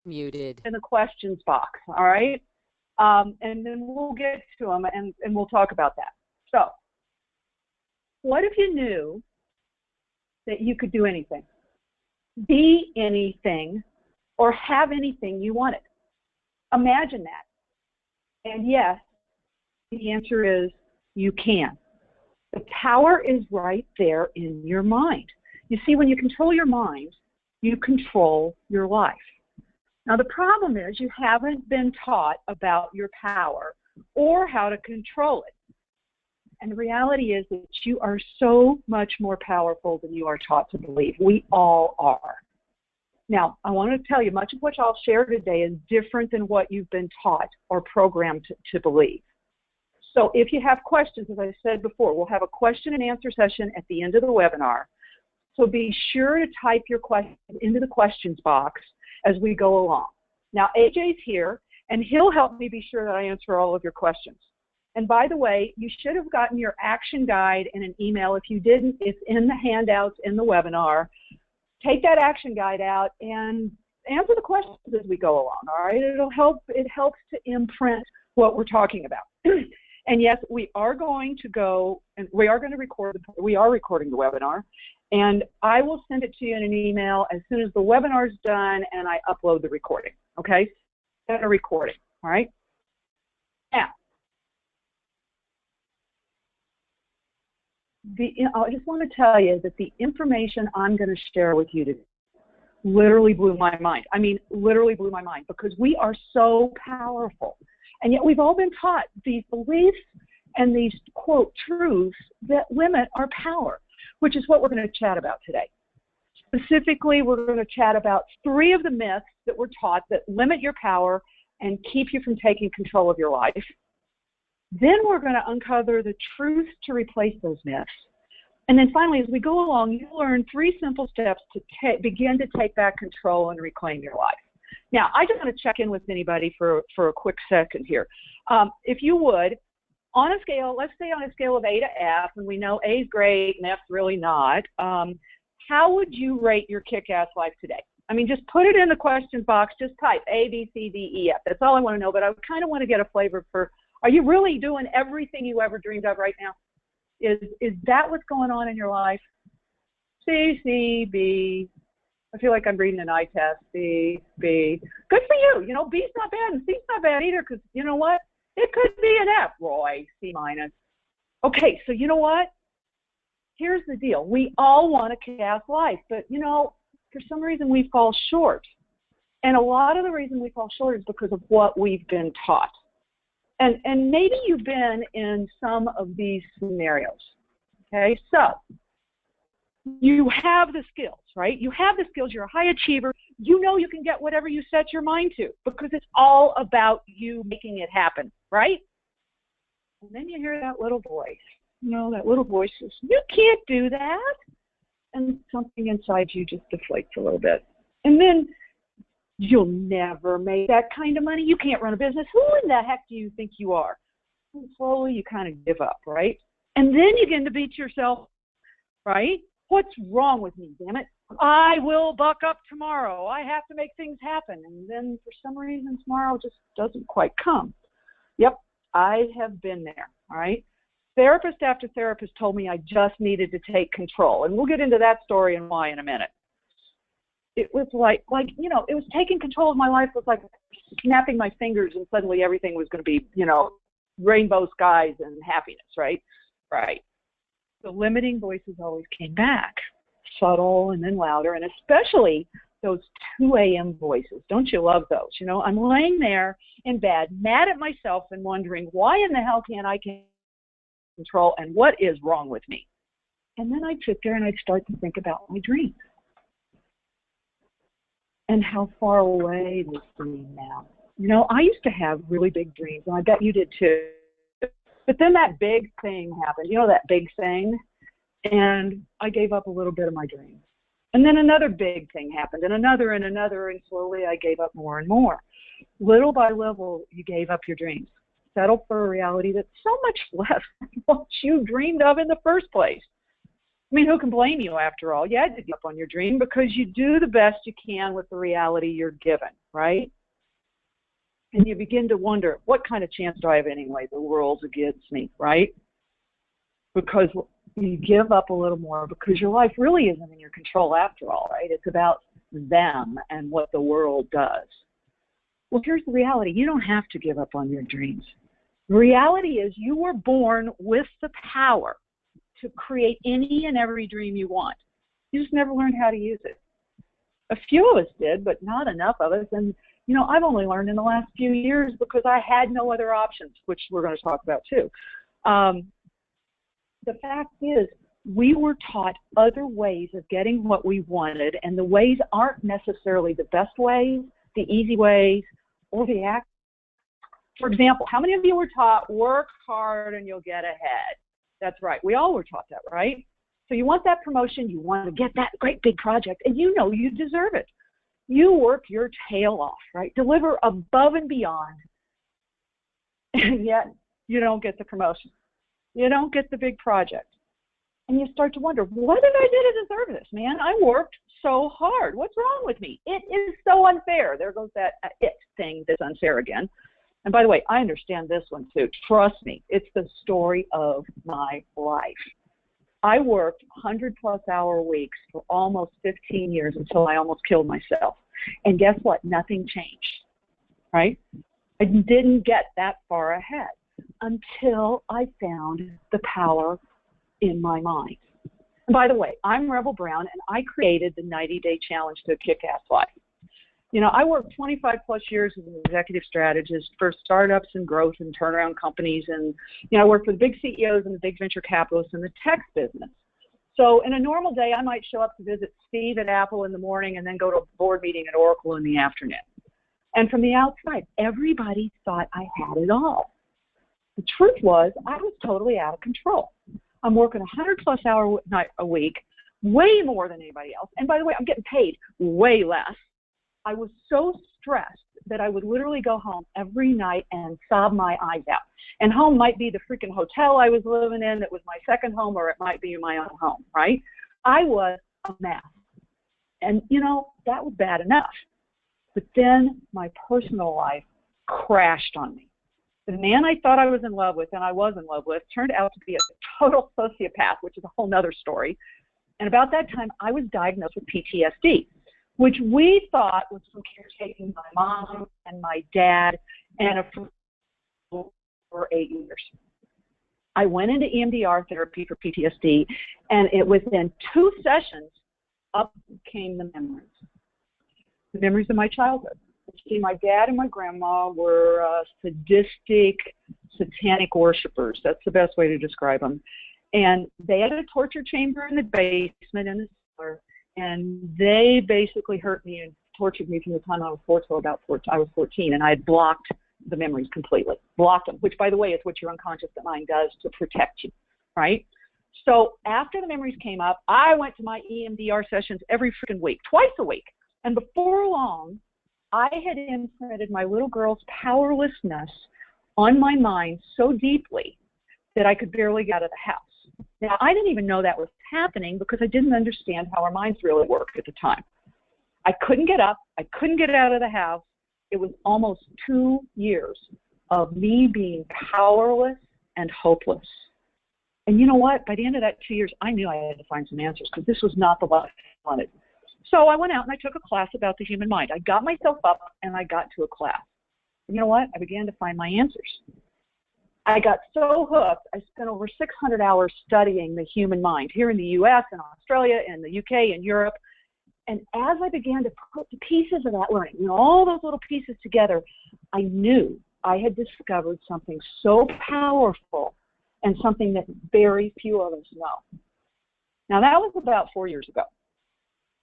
Muted. in the questions box, all right? And then we'll get to them and we'll talk about that. So, what if you knew that you could do anything, be anything, or have anything you wanted? Imagine that. And yes, the answer is you can. The power is right there in your mind. You see, when you control your mind, you control your life. Now, the problem is you haven't been taught about your power or how to control it. And the reality is that you are so much more powerful than you are taught to believe. We all are. Now, I want to tell you, much of what I'll share today is different than what you've been taught or programmed to believe. So if you have questions, as I said before, we'll have a question and answer session at the end of the webinar. So be sure to type your question into the questions box as we go along. Now, AJ's here, and he'll help me be sure that I answer all of your questions. And by the way, you should have gotten your action guide in an email. If you didn't, it's in the handouts in the webinar. Take that action guide out and answer the questions as we go along, all right? It helps to imprint what we're talking about. And yes, we are going to go, and we are recording the webinar, and I will send it to you in an email as soon as the webinar is done and I upload the recording, okay? Set a recording, all right? Now, I just want to tell you that the information I'm going to share with you today literally blew my mind. I mean, literally blew my mind, because we are so powerful. And yet we've all been taught these beliefs and these, quote, truths that limit our power, which is what we're going to chat about today. Specifically, we're going to chat about 3 of the myths that we're taught that limit your power and keep you from taking control of your life. Then we're going to uncover the truth to replace those myths. And then finally, as we go along, you'll learn 3 simple steps to begin to take back control and reclaim your life. Now, I just want to check in with anybody for a quick second here. If you would, on a scale, let's say on a scale of A to F, and we know A is great and F's really not, how would you rate your kick-ass life today? I mean, just put it in the questions box. Just type A, B, C, D, E, F. That's all I want to know, but I kind of want to get a flavor for, are you really doing everything you ever dreamed of right now? Is that what's going on in your life? C, C, B. I feel like I'm reading an eye test. B, B. Good for you. You know, B's not bad and C's not bad either, because you know what? It could be an F, Roy, C minus. Okay, so you know what? Here's the deal. We all want a kick-ass life, but you know, for some reason we fall short. And a lot of the reason we fall short is because of what we've been taught. And maybe you've been in some of these scenarios. Okay, so you have the skills, right? You have the skills. You're a high achiever. You know you can get whatever you set your mind to, because it's all about you making it happen, right? And then you hear that little voice. You know, that little voice says, you can't do that. And something inside you just deflates a little bit. And then you'll never make that kind of money. You can't run a business. Who in the heck do you think you are? And slowly you kind of give up, right? And then you begin to beat yourself, right? What's wrong with me, damn it? I will buck up tomorrow. I have to make things happen. And then for some reason, tomorrow just doesn't quite come. Yep, I have been there, all right? Therapist after therapist told me I just needed to take control. And we'll get into that story and why in a minute. It was like, you know, it was taking control of my life. It was like snapping my fingers and suddenly everything was going to be, you know, rainbow skies and happiness, right? Right. The limiting voices always came back, subtle and then louder, and especially those 2 a.m. voices. Don't you love those? You know, I'm laying there in bed, mad at myself and wondering, why in the hell can't I control, and what is wrong with me? And then I'd sit there and I'd start to think about my dreams. And how far away they seem now. You know, I used to have really big dreams, and I bet you did too. But then that big thing happened, you know, that big thing, and I gave up a little bit of my dreams. And then another big thing happened, and another, and slowly I gave up more and more. Little by little, you gave up your dreams. Settled for a reality that's so much less than what you dreamed of in the first place. I mean, who can blame you after all? You had to give up on your dream because you do the best you can with the reality you're given, right? And you begin to wonder, what kind of chance do I have anyway? The world's against me, right? Because you give up a little more because your life really isn't in your control after all, right? It's about them and what the world does. Well, here's the reality. You don't have to give up on your dreams. The reality is you were born with the power to create any and every dream you want. You just never learned how to use it. A few of us did, but not enough of us. And, you know, I've only learned in the last few years because I had no other options, which we're going to talk about too. The fact is, we were taught other ways of getting what we wanted, and the ways aren't necessarily the best ways, the easy ways, or the act. For example, how many of you were taught, work hard and you'll get ahead? That's right. We all were taught that, right? So you want that promotion, you want to get that great big project, and you know you deserve it. You work your tail off, right? Deliver above and beyond, and yet you don't get the promotion. You don't get the big project. And you start to wonder, what did I do to deserve this, man? I worked so hard. What's wrong with me? It is so unfair. There goes that it thing that's unfair again. And by the way, I understand this one too. Trust me, it's the story of my life. I worked 100-plus hour weeks for almost 15 years until I almost killed myself. And guess what? Nothing changed, right? I didn't get that far ahead until I found the power in my mind. And by the way, I'm Rebel Brown, and I created the 90-day challenge to a kick-ass life. You know, I worked 25-plus years as an executive strategist for startups and growth and turnaround companies. And, you know, I worked for the big CEOs and the big venture capitalists in the tech business. So in a normal day, I might show up to visit Steve at Apple in the morning and then go to a board meeting at Oracle in the afternoon. And from the outside, everybody thought I had it all. The truth was, I was totally out of control. I'm working 100-plus hour night a week, way more than anybody else. And by the way, I'm getting paid way less. I was so stressed that I would literally go home every night and sob my eyes out. And home might be the freaking hotel I was living in that was my second home, or it might be my own home, right? I was a mess. And, you know, that was bad enough. But then my personal life crashed on me. The man I thought I was in love with, and I was in love with, turned out to be a total sociopath, which is a whole nother story. And about that time, I was diagnosed with PTSD, which we thought was from caretaking my mom and my dad and for 8 years. I went into EMDR therapy for PTSD, and within 2 sessions, up came the memories of my childhood. See, my dad and my grandma were sadistic, satanic worshipers. That's the best way to describe them. And they had a torture chamber in the basement in the cellar, and they basically hurt me and tortured me from the time I was 4 till about 14. I was 14, and I had blocked the memories completely. Blocked them, which, by the way, is what your unconscious mind does to protect you, right? So after the memories came up, I went to my EMDR sessions every freaking week, twice a week. And before long, I had imprinted my little girl's powerlessness on my mind so deeply that I could barely get out of the house. Now, I didn't even know that was happening because I didn't understand how our minds really worked at the time. I couldn't get up. I couldn't get out of the house. It was almost 2 years of me being powerless and hopeless. And you know what? By the end of that 2 years, I knew I had to find some answers because this was not the life I wanted. So I went out and I took a class about the human mind. I got myself up and I got to a class. And you know what? I began to find my answers. I got so hooked, I spent over 600 hours studying the human mind here in the U.S. and Australia and the U.K. and Europe. And as I began to put the pieces of that learning, you know, all those little pieces together, I knew I had discovered something so powerful and something that very few of us know. Now, that was about 4 years ago,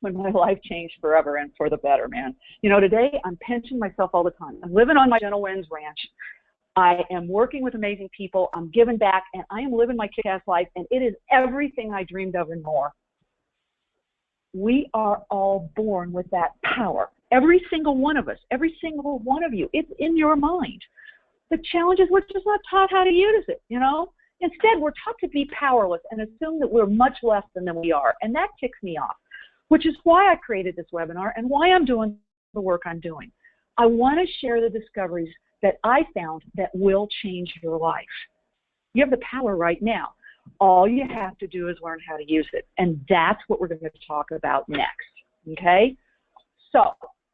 when my life changed forever and for the better, man. You know, today I'm pinching myself all the time. I'm living on my Gentle Winds Ranch. I am working with amazing people. I'm giving back, and I am living my kick-ass life, and it is everything I dreamed of and more. We are all born with that power. Every single one of us, every single one of you, it's in your mind. The challenge is we're just not taught how to use it, you know? Instead, we're taught to be powerless and assume that we're much less than we are. And that ticks me off, which is why I created this webinar and why I'm doing the work I'm doing. I want to share the discoveries that I found that will change your life. You have the power right now. All you have to do is learn how to use it. And that's what we're going to talk about next. Okay? So,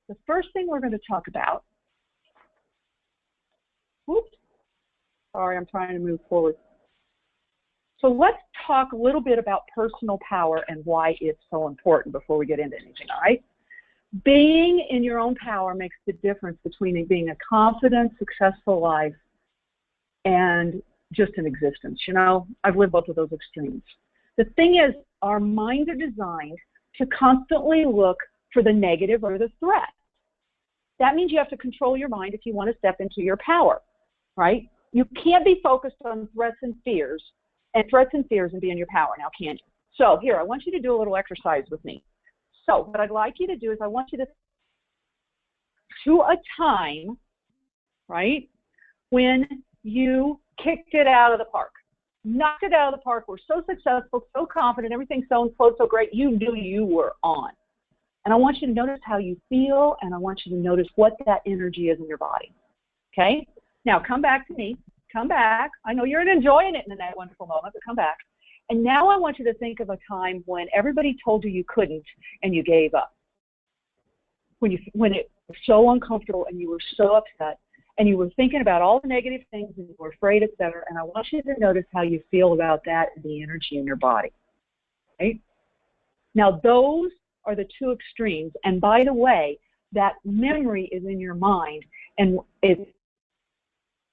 the first thing we're going to talk about, oops, sorry, I'm trying to move forward. So let's talk a little bit about personal power and why it's so important before we get into anything, all right? Being in your own power makes the difference between being a confident, successful life and just an existence. You know, I've lived both of those extremes. The thing is, our minds are designed to constantly look for the negative or the threat. That means you have to control your mind if you want to step into your power, right? You can't be focused on threats and fears and be in your power now, can you? So here, I want you to do a little exercise with me. So what I'd like you to do is I want you to a time, right, when you kicked it out of the park. Knocked it out of the park, were so successful, so confident, everything so flowed so great, you knew you were on. And I want you to notice how you feel, and I want you to notice what that energy is in your body. Okay? Now come back to me. Come back. I know you're enjoying it in that wonderful moment, but come back. And now I want you to think of a time when everybody told you you couldn't and you gave up. When it was so uncomfortable and you were so upset and you were thinking about all the negative things and you were afraid, etc. And I want you to notice how you feel about that and the energy in your body. Right? Now those are the two extremes. And by the way, that memory is in your mind and it's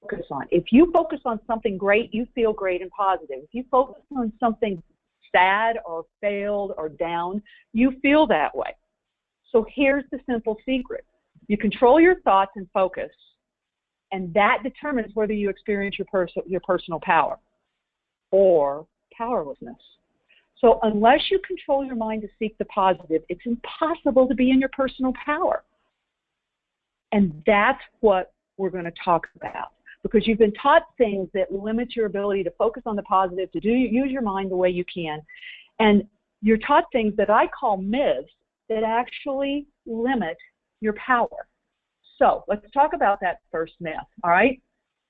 focus on. If you focus on something great, you feel great and positive. If you focus on something sad or failed or down, you feel that way. So here's the simple secret. You control your thoughts and focus, and that determines whether you experience your personal power or powerlessness. So unless you control your mind to seek the positive, it's impossible to be in your personal power. And that's what we're going to talk about. Because you've been taught things that limit your ability to focus on the positive, to use your mind the way you can. And you're taught things that I call myths that actually limit your power. So let's talk about that first myth, all right?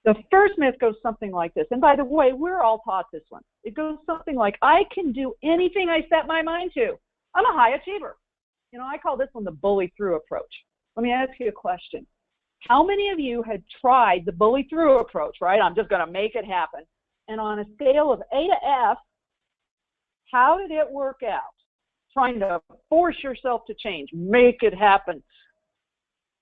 The first myth goes something like this. And by the way, we're all taught this one. It goes something like, I can do anything I set my mind to. I'm a high achiever. You know, I call this one the bully through approach. Let me ask you a question. How many of you had tried the bully through approach, right? I'm just going to make it happen. And on a scale of A to F, how did it work out? Trying to force yourself to change, make it happen.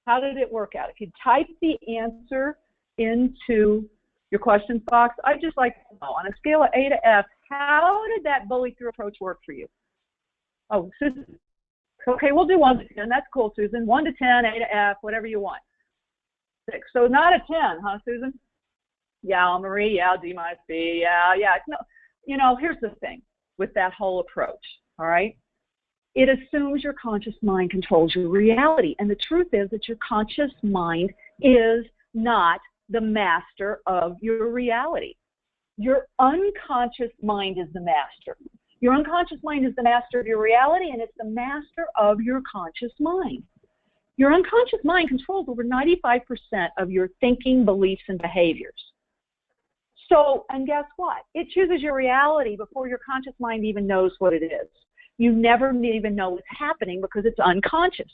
How did it work out? If you type the answer into your questions box, I'd just like to know, on a scale of A to F, how did that bully through approach work for you? Oh, Susan. Okay, we'll do 1 to 10. That's cool, Susan. 1 to 10, A to F, whatever you want. 6. So not a 10, huh, Susan? Yeah, Marie, yeah, D minus B, yeah. No, you know, here's the thing with that whole approach, all right? It assumes your conscious mind controls your reality. And the truth is that your conscious mind is not the master of your reality. Your unconscious mind is the master. Your unconscious mind is the master of your reality, and it's the master of your conscious mind. Your unconscious mind controls over 95% of your thinking, beliefs, and behaviors. So, and guess what? It chooses your reality before your conscious mind even knows what it is. You never even know what's happening because it's unconscious.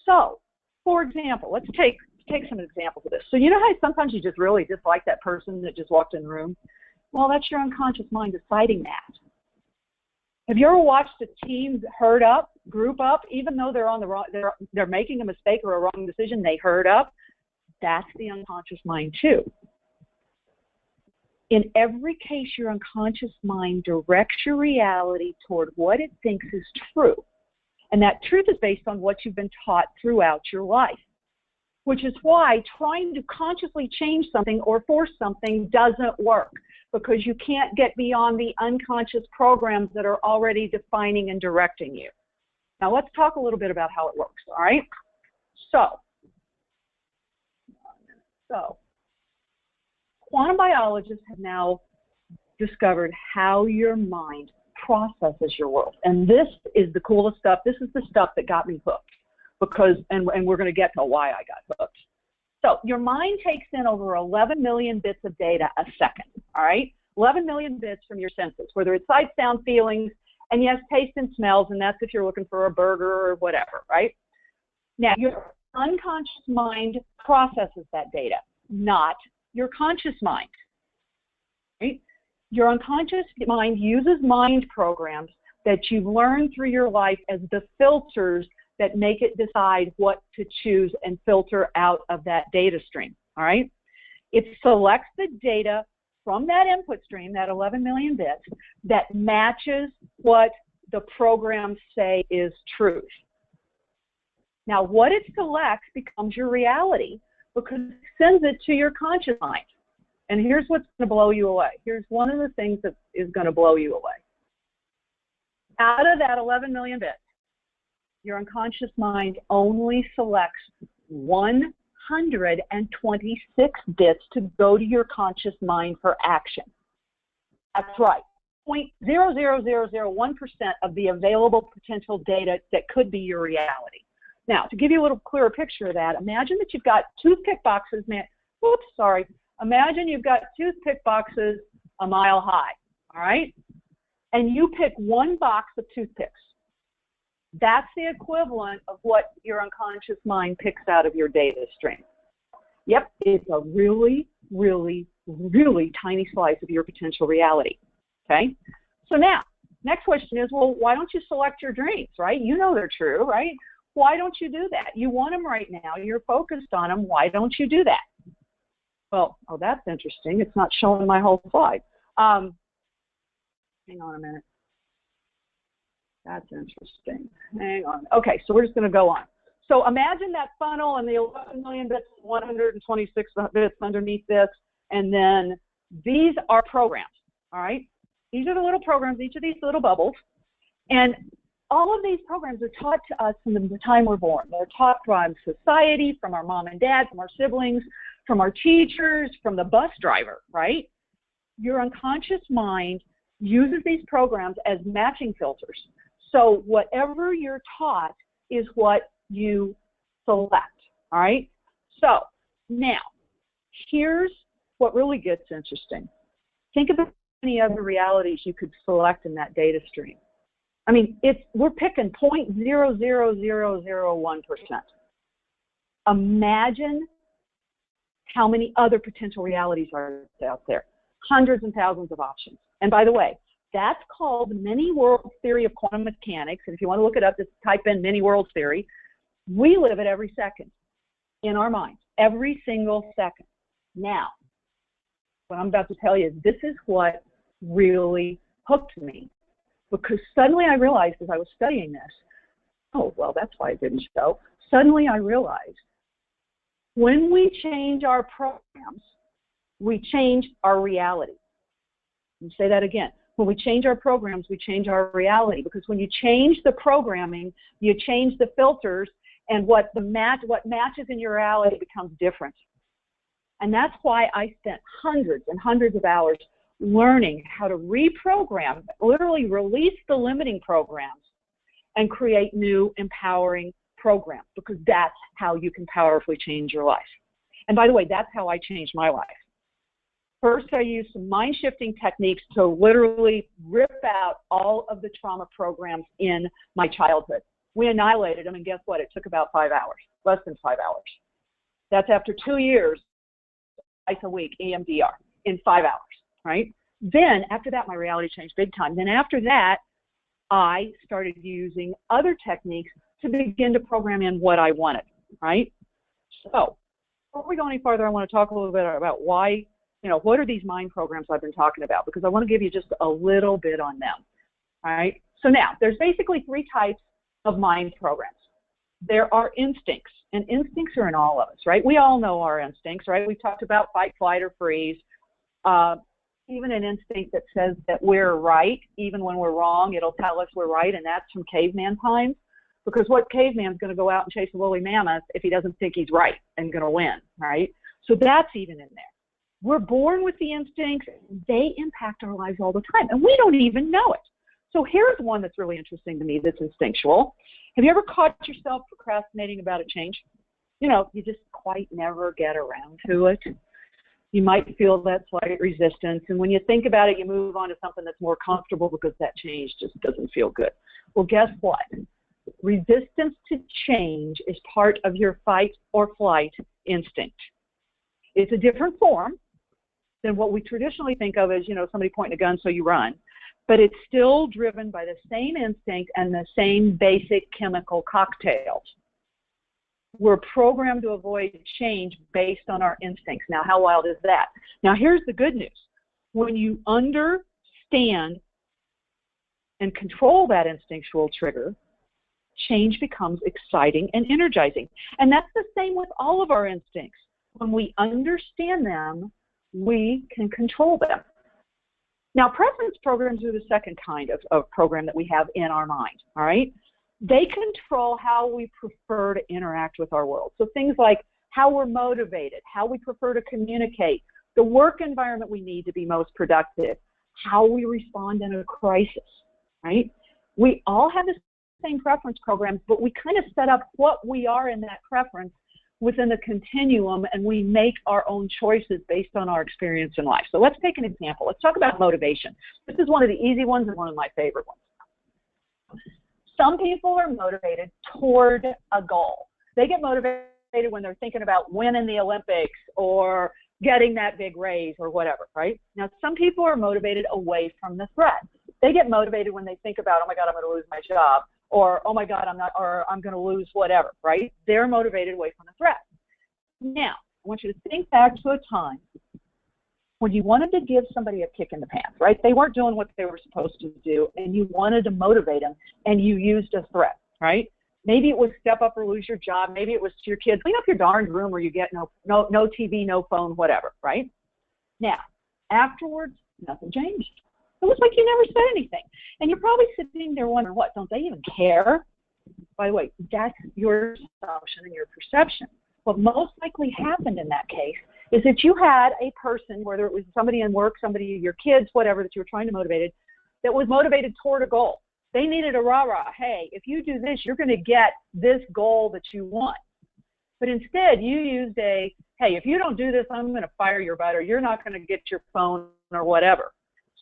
So, for example, let's take some examples of this. So you know how sometimes you just really dislike that person that just walked in the room? Well, that's your unconscious mind deciding that. Have you ever watched a team herd up, group up, even though they're on the wrong, they're making a mistake or a wrong decision, they herd up? That's the unconscious mind too. In every case, your unconscious mind directs your reality toward what it thinks is true. And that truth is based on what you've been taught throughout your life, which is why trying to consciously change something or force something doesn't work, because you can't get beyond the unconscious programs that are already defining and directing you. Now, let's talk a little bit about how it works, all right? So quantum biologists have now discovered how your mind processes your world. And this is the coolest stuff. This is the stuff that got me hooked because, and we're going to get to why I got hooked. So your mind takes in over 11 million bits of data a second, all right? 11 million bits from your senses, whether it's sight, sound, feelings, and yes, taste and smells, and that's if you're looking for a burger or whatever, right? Now, your unconscious mind processes that data, not your conscious mind, right? Your unconscious mind uses mind programs that you've learned through your life as the filters that make it decide what to choose and filter out of that data stream, all right? It selects the data from that input stream, that 11 million bits, that matches what the programs say is truth. Now, what it selects becomes your reality because it sends it to your conscious mind. And here's what's going to blow you away. Here's one of the things that is going to blow you away. Out of that 11 million bits, your unconscious mind only selects 126 bits to go to your conscious mind for action. That's right. 0.00001% of the available potential data that could be your reality. Now, to give you a little clearer picture of that, imagine that you've got toothpick boxes, imagine you've got toothpick boxes a mile high, all right? And you pick one box of toothpicks. That's the equivalent of what your unconscious mind picks out of your data stream. Yep, it's a really, really, really tiny slice of your potential reality, okay? So now, next question is, well, why don't you select your dreams, right? You know they're true, right? Why don't you do that? You want them right now. You're focused on them. Why don't you do that? Well, oh, that's interesting. It's not showing my whole slide. Hang on a minute. That's interesting. Hang on. Okay, so we're just going to go on. So imagine that funnel and the 11 million bits, 126 bits underneath this, and then these are programs, all right? These are the little programs, each of these little bubbles, and all of these programs are taught to us from the time we're born. They're taught from society, from our mom and dad, from our siblings, from our teachers, from the bus driver, right? Your unconscious mind uses these programs as matching filters. So whatever you're taught is what you select, all right? So now, here's what really gets interesting. Think of any other realities you could select in that data stream. I mean, we're picking 0.00001%. Imagine how many other potential realities are out there. Hundreds and thousands of options. And by the way, that's called many worlds theory of quantum mechanics. And if you want to look it up, just type in many worlds theory. We live it every second in our minds, every single second. Now, what I'm about to tell you is this is what really hooked me. Because suddenly I realized as I was studying this, oh, well, that's why it didn't show. Suddenly I realized when we change our programs, we change our reality. Let me say that again. When we change our programs, we change our reality. Because when you change the programming, you change the filters, and what matches in your reality becomes different. And that's why I spent hundreds and hundreds of hours learning how to reprogram, literally release the limiting programs and create new empowering programs, because that's how you can powerfully change your life. And by the way, that's how I changed my life. First, I used some mind-shifting techniques to literally rip out all of the trauma programs in my childhood. We annihilated them, and guess what? It took about 5 hours, less than 5 hours. That's after 2 years, twice a week, EMDR, in 5 hours. Right? Then, after that, my reality changed big time. Then after that, I started using other techniques to begin to program in what I wanted, right? So, before we go any farther, I want to talk a little bit about why, what are these mind programs I've been talking about? Because I want to give you just a little bit on them, all right? So now, there's basically 3 types of mind programs. There are instincts, and instincts are in all of us, right? We all know our instincts, right? We talked about fight, flight, or freeze. Even an instinct that says that we're right, even when we're wrong, it'll tell us we're right, and that's from caveman times. Because what caveman's going to go out and chase a woolly mammoth if he doesn't think he's right and going to win, right? So that's even in there. We're born with the instincts. They impact our lives all the time, and we don't even know it. So here's one that's really interesting to me that's instinctual. Have you ever caught yourself procrastinating about a change? You know, you just quite never get around to it. You might feel that slight resistance, and when you think about it, you move on to something that's more comfortable because that change just doesn't feel good. Well, guess what? Resistance to change is part of your fight or flight instinct. It's a different form than what we traditionally think of as, you know, somebody pointing a gun so you run, but it's still driven by the same instinct and the same basic chemical cocktails. We're programmed to avoid change based on our instincts. Now, how wild is that? Now, here's the good news. When you understand and control that instinctual trigger, change becomes exciting and energizing. And that's the same with all of our instincts. When we understand them, we can control them. Now, preference programs are the second kind of program that we have in our mind, all right? They control how we prefer to interact with our world. So things like how we're motivated, how we prefer to communicate, the work environment we need to be most productive, how we respond in a crisis, right? We all have the same preference programs, but we kind of set up what we are in that preference within the continuum, and we make our own choices based on our experience in life. So let's take an example. Let's talk about motivation. This is one of the easy ones and one of my favorite ones. Some people are motivated toward a goal. They get motivated when they're thinking about winning the Olympics or getting that big raise or whatever, right? Now, some people are motivated away from the threat. They get motivated when they think about, oh my God, I'm going to lose my job, or oh my God, I'm going to lose whatever, right? They're motivated away from the threat. Now, I want you to think back to a time when you wanted to give somebody a kick in the pants, right? They weren't doing what they were supposed to do, and you wanted to motivate them, and you used a threat, right? Maybe it was step up or lose your job. Maybe it was to your kids, clean up your darn room or you get no TV, no phone, whatever, right? Now, afterwards, nothing changed. It was like you never said anything. And you're probably sitting there wondering, what, don't they even care? By the way, that's your assumption and your perception. What most likely happened in that case is that you had a person, whether it was somebody in work, somebody, your kids, whatever, that you were trying to motivate, that was motivated toward a goal. They needed a rah-rah. Hey, if you do this, you're going to get this goal that you want. But instead, you used a, hey, if you don't do this, I'm going to fire your butt, or you're not going to get your phone or whatever.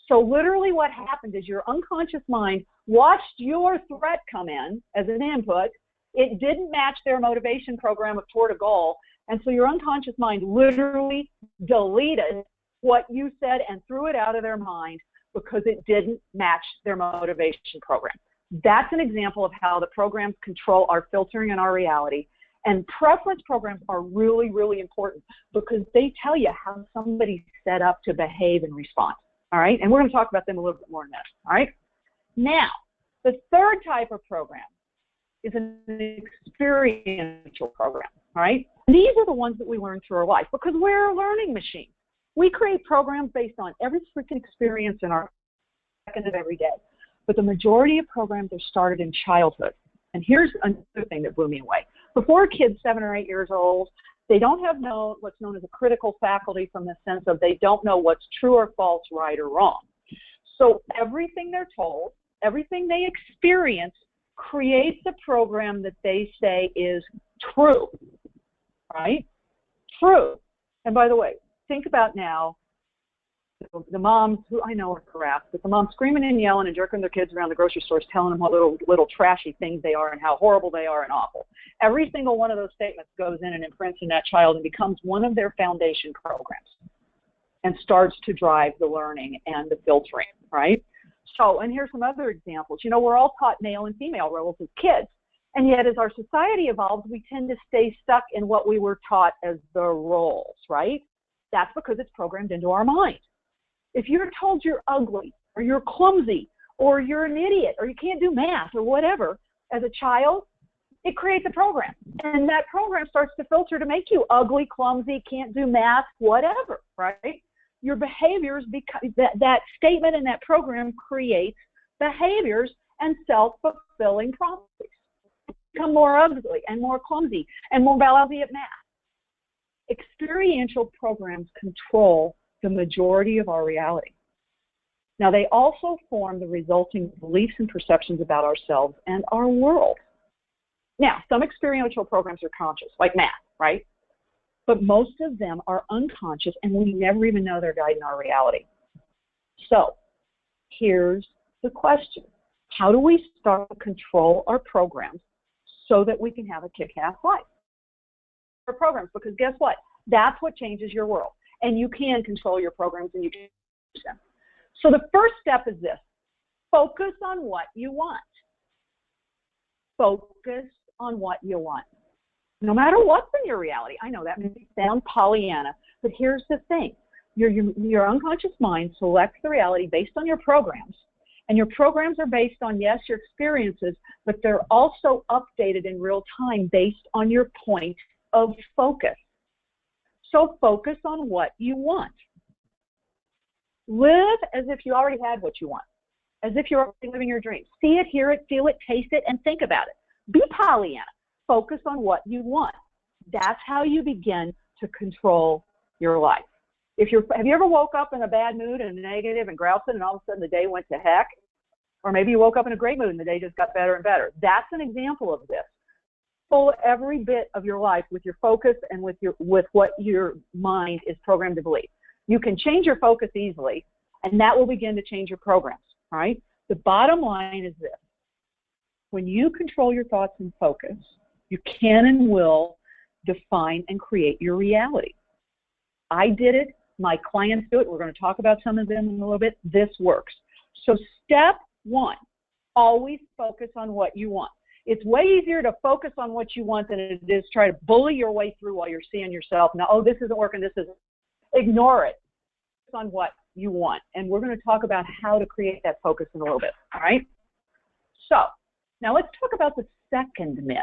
So literally what happened is your unconscious mind watched your threat come in as an input. It didn't match their motivation program of toward a goal. And so your unconscious mind literally deleted what you said and threw it out of their mind because it didn't match their motivation program. That's an example of how the programs control our filtering and our reality. And preference programs are really, really important because they tell you how somebody's set up to behave and respond. All right, and we're going to talk about them a little bit more in a minute. All right, now the third type of program is an experiential program. All right, these are the ones that we learn through our life because we're a learning machine. We create programs based on every freaking experience in our second of every day. But the majority of programs are started in childhood. And here's another thing that blew me away. Before a kid's 7 or 8 years old, they don't have what's known as a critical faculty, from the sense of they don't know what's true or false, right or wrong. So everything they're told, everything they experience creates a program that they say is true, right? True. And by the way, think about now the moms who I know are harassed, but the moms screaming and yelling and jerking their kids around the grocery stores, telling them what little trashy things they are and how horrible they are and awful. Every single one of those statements goes in and imprints in that child and becomes one of their foundation programs and starts to drive the learning and the filtering, right? So, and here's some other examples. You know, we're all taught male and female roles as kids, and yet as our society evolves, we tend to stay stuck in what we were taught as the roles, right? That's because it's programmed into our mind. If you're told you're ugly, or you're clumsy, or you're an idiot, or you can't do math, or whatever, as a child, it creates a program. And that program starts to filter to make you ugly, clumsy, can't do math, whatever, right? Your behaviors, that statement in that program creates behaviors and self-fulfilling prophecies. Become more ugly and more clumsy and more lousy at math. experiential programs control the majority of our reality. Now, they also form the resulting beliefs and perceptions about ourselves and our world. Now, some experiential programs are conscious, like math, right? But most of them are unconscious, and we never even know they're guiding our reality. So, here's the question. How do we start to control our programs so that we can have a kick-ass life? Our programs, because guess what? That's what changes your world. And you can control your programs, and you can change them. So the first step is this. Focus on what you want. Focus on what you want. No matter what's in your reality. I know that may sound Pollyanna, but here's the thing. Your unconscious mind selects the reality based on your programs. And your programs are based on, yes, your experiences, but they're also updated in real time based on your point of focus. So focus on what you want. Live as if you already had what you want, as if you're already living your dreams. See it, hear it, feel it, taste it, and think about it. Be Pollyanna. Focus on what you want. That's how you begin to control your life. Have you ever woke up in a bad mood and negative and grousing, and all of a sudden the day went to heck? Or maybe you woke up in a great mood and the day just got better and better. That's an example of this. Pull every bit of your life with your focus and with what your mind is programmed to believe. You can change your focus easily, and that will begin to change your programs, all right? The bottom line is this. When you control your thoughts and focus, you can and will define and create your reality. I did it. My clients do it. We're going to talk about some of them in a little bit. This works. So step one, always focus on what you want. It's way easier to focus on what you want than it is try to bully your way through while you're seeing yourself. Now, oh, this isn't working, this isn't. Ignore it. Focus on what you want. And we're going to talk about how to create that focus in a little bit, all right? So, now let's talk about the second myth,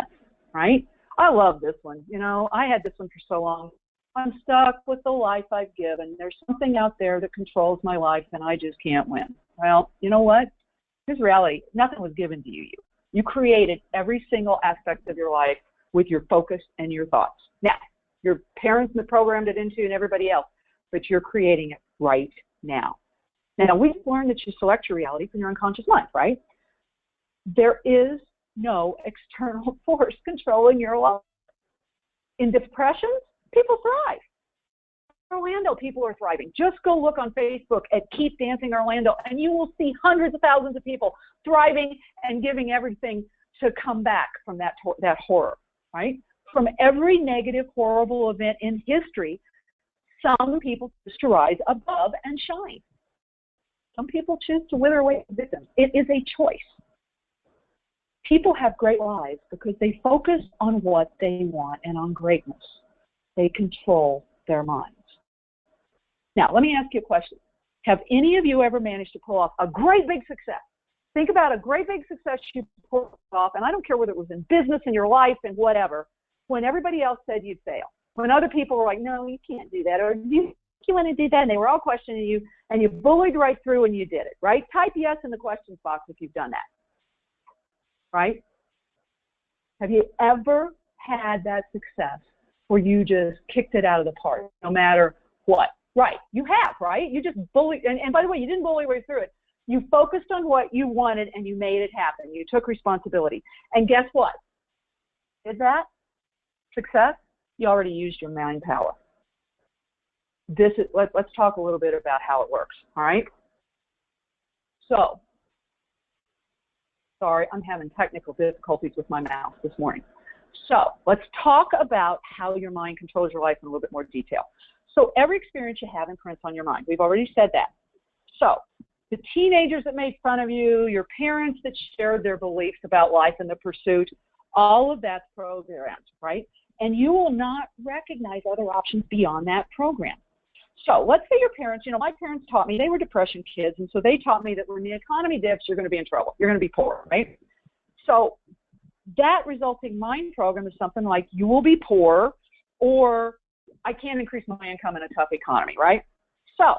right? I love this one. You know, I had this one for so long. I'm stuck with the life I've given. There's something out there that controls my life, and I just can't win. Well, you know what? Here's reality. Nothing was given to you. You created every single aspect of your life with your focus and your thoughts. Now, your parents programmed it into you and everybody else, but you're creating it right now. Now, we've learned that you select your reality from your unconscious mind, right? There is no external force controlling your life. In depressions, people thrive. In Orlando, people are thriving. Just go look on Facebook at Keep Dancing Orlando, and you will see hundreds of thousands of people thriving and giving everything to come back from that horror, right? From every negative, horrible event in history, some people choose to rise above and shine. Some people choose to wither away as victims. It is a choice. People have great lives because they focus on what they want and on greatness. They control their minds. Now, let me ask you a question. Have any of you ever managed to pull off a great big success? Think about a great big success you pulled off, and I don't care whether it was in business, in your life, and whatever, when everybody else said you'd fail. When other people were like, no, you can't do that, or you want to do that, and they were all questioning you, and you bullied right through and you did it, right? Type yes in the questions box if you've done that, right? Have you ever had that success where you just kicked it out of the park, no matter what? Right, you have, right? You just bullied, and by the way, you didn't bully right through it. You focused on what you wanted and you made it happen. You took responsibility. And guess what? Did that success? You already used your mind power. Let's talk a little bit about how it works, all right? So, sorry, I'm having technical difficulties with my mouse this morning. So, let's talk about how your mind controls your life in a little bit more detail. So, every experience you have imprints on your mind. We've already said that. So, the teenagers that made fun of you, your parents that shared their beliefs about life and the pursuit, all of that's programmed, right? And you will not recognize other options beyond that program. So let's say your parents, you know, my parents taught me, they were depression kids, and so they taught me that when the economy dips, you're going to be in trouble. You're going to be poor, right? So that resulting mind program is something like you will be poor, or I can't increase my income in a tough economy, right? So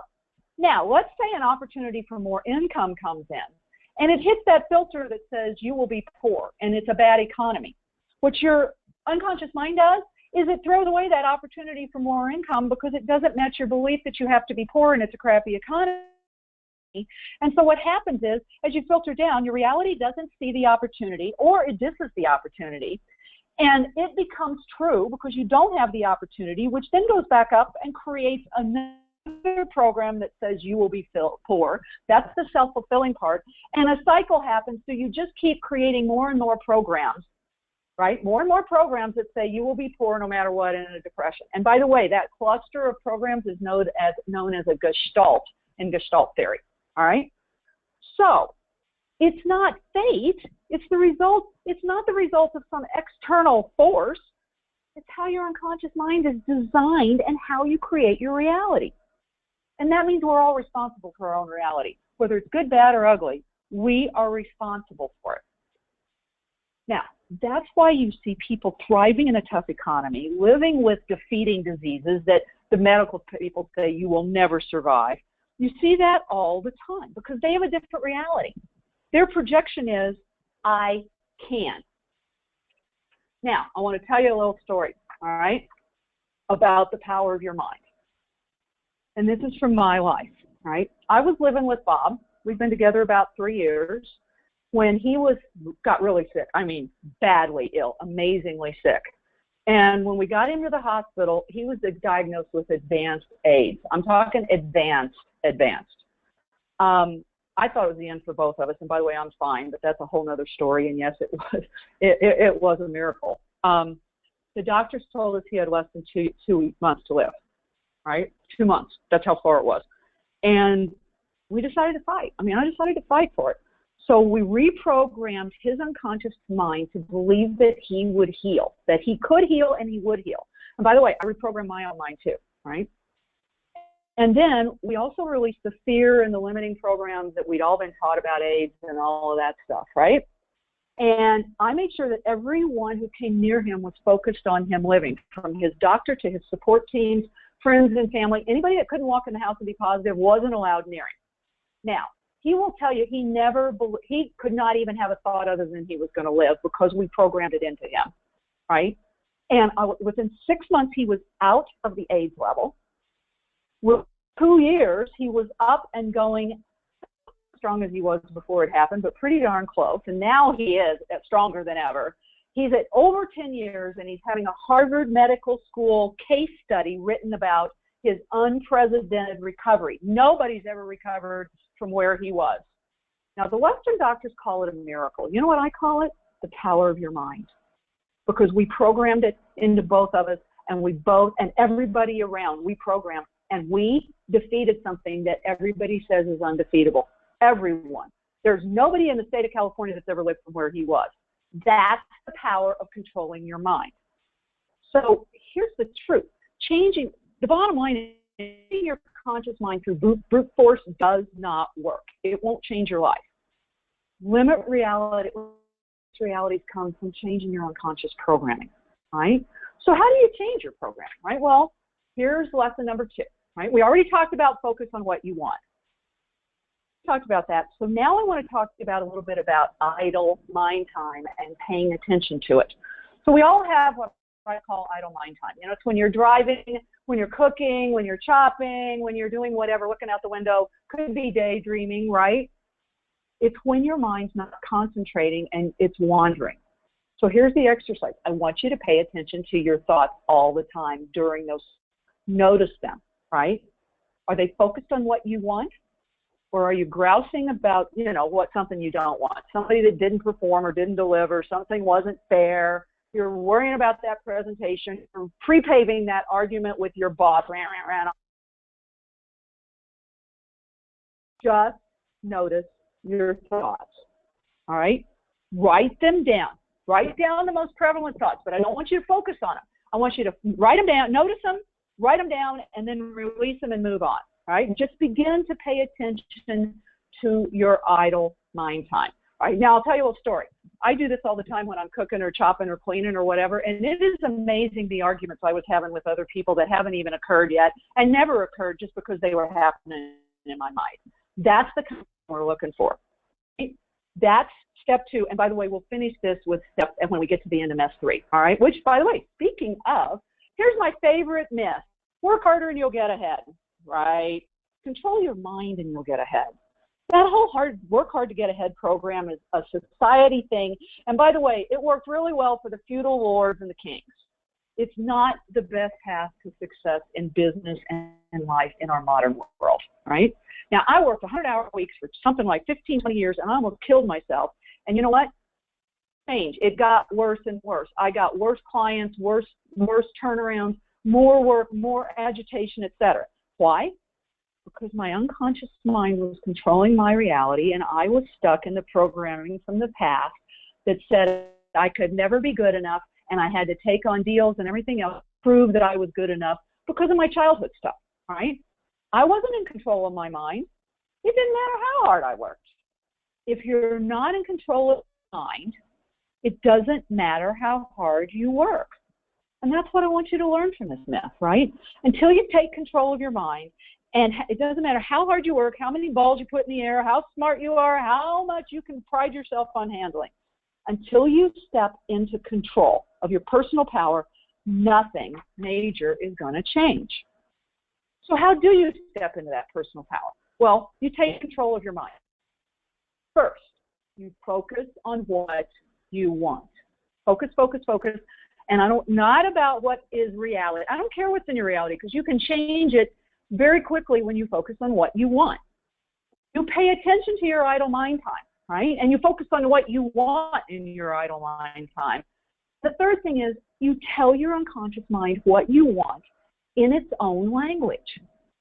now let's say an opportunity for more income comes in, and it hits that filter that says you will be poor, and it's a bad economy. What your unconscious mind does is it throws away that opportunity for more income because it doesn't match your belief that you have to be poor and it's a crappy economy. And so what happens is, as you filter down, your reality doesn't see the opportunity, or it disses the opportunity, and it becomes true because you don't have the opportunity, which then goes back up and creates another program that says you will be poor. That's the self-fulfilling part. And a cycle happens, so you just keep creating more and more programs, right? More and more programs that say you will be poor no matter what in a depression. And by the way, that cluster of programs is known as a gestalt in Gestalt theory, all right? So it's not fate, it's the result. It's not the result of some external force. It's how your unconscious mind is designed and how you create your reality. And that means we're all responsible for our own reality. Whether it's good, bad, or ugly, we are responsible for it. Now, that's why you see people thriving in a tough economy, living with defeating diseases that the medical people say you will never survive. You see that all the time because they have a different reality. Their projection is, I can. Now, I want to tell you a little story, all right, about the power of your mind. And this is from my life, right? I was living with Bob. We've been together about 3 years when he got really sick. I mean, badly ill, amazingly sick. And when we got him to the hospital, he was diagnosed with advanced AIDS. I'm talking advanced. I thought it was the end for both of us. And by the way, I'm fine, but that's a whole nother story. And yes, it was. It was a miracle. The doctors told us he had less than two months to live. Right? 2 months. That's how far it was. And we decided to fight. I decided to fight for it. So we reprogrammed his unconscious mind to believe that he would heal, that he could heal and he would heal. And by the way, I reprogrammed my own mind too, right? And then we also released the fear and the limiting programs that we'd all been taught about AIDS and all of that stuff, right? And I made sure that everyone who came near him was focused on him living, from his doctor to his support teams, friends and family. Anybody that couldn't walk in the house and be positive wasn't allowed near him. Now, he will tell you he could not even have a thought other than he was going to live because we programmed it into him, right? And within 6 months, he was out of the AIDS level. With 2 years, he was up and going as strong as he was before it happened, but pretty darn close. And now he is stronger than ever. He's at over 10 years, and he's having a Harvard Medical School case study written about his unprecedented recovery. Nobody's ever recovered from where he was. Now, the Western doctors call it a miracle. You know what I call it? The power of your mind. Because we programmed it into both of us, and and everybody around, we programmed, and we defeated something that everybody says is undefeatable. Everyone. There's nobody in the state of California that's ever lived from where he was. That's the power of controlling your mind. So here's the truth. The bottom line is changing your conscious mind through brute force does not work. It won't change your life. Limit reality. Realities come from changing your unconscious programming, right? So how do you change your programming, right? Well, here's lesson number 2, right? We already talked about focus on what you want. Talked about that. So now I want to talk about a little bit about idle mind time and paying attention to it. So we all have what I call idle mind time. You know, it's when you're driving, when you're cooking, when you're chopping, when you're doing whatever, looking out the window, could be daydreaming, right? It's when your mind's not concentrating and it's wandering. So here's the exercise. I want you to pay attention to your thoughts all the time during those. Notice them, right? Are they focused on what you want? Or are you grousing about, something you don't want? Somebody that didn't perform or didn't deliver, something wasn't fair. You're worrying about that presentation. You're pre-paving that argument with your boss. Just notice your thoughts, all right? Write them down. Write down the most prevalent thoughts, but I don't want you to focus on them. I want you to write them down, notice them, write them down, and then release them and move on. All right, just begin to pay attention to your idle mind time. All right, now I'll tell you a little story. I do this all the time when I'm cooking or chopping or cleaning or whatever, and it is amazing the arguments I was having with other people that haven't even occurred yet and never occurred just because they were happening in my mind. That's the kind we're looking for. That's step 2, and by the way, we'll finish this with step when we get to the end of S3. All right, which, by the way, speaking of, Here's my favorite myth. Work harder and you'll get ahead, right? Control your mind and you'll get ahead. That whole work hard to get ahead program is a society thing. And by the way, it worked really well for the feudal lords and the kings. It's not the best path to success in business and life in our modern world, right? Now, I worked 100-hour weeks for something like 15, 20 years, and I almost killed myself. And you know what? Change. It got worse and worse. I got worse clients, worse turnarounds, more work, more agitation, etc. Why? Because my unconscious mind was controlling my reality, and I was stuck in the programming from the past that said I could never be good enough, and I had to take on deals and everything else to prove that I was good enough because of my childhood stuff, right? I wasn't in control of my mind. It didn't matter how hard I worked. If you're not in control of your mind, it doesn't matter how hard you work. And that's what I want you to learn from this myth, right? Until you take control of your mind, and it doesn't matter how hard you work, how many balls you put in the air, how smart you are, how much you can pride yourself on handling. Until you step into control of your personal power, nothing major is going to change. So how do you step into that personal power? Well, you take control of your mind. First, you focus on what you want. Focus, focus, focus. And not about what is reality. I don't care what's in your reality, because you can change it very quickly when you focus on what you want. You pay attention to your idle mind time, right? And you focus on what you want in your idle mind time. The third thing is you tell your unconscious mind what you want in its own language.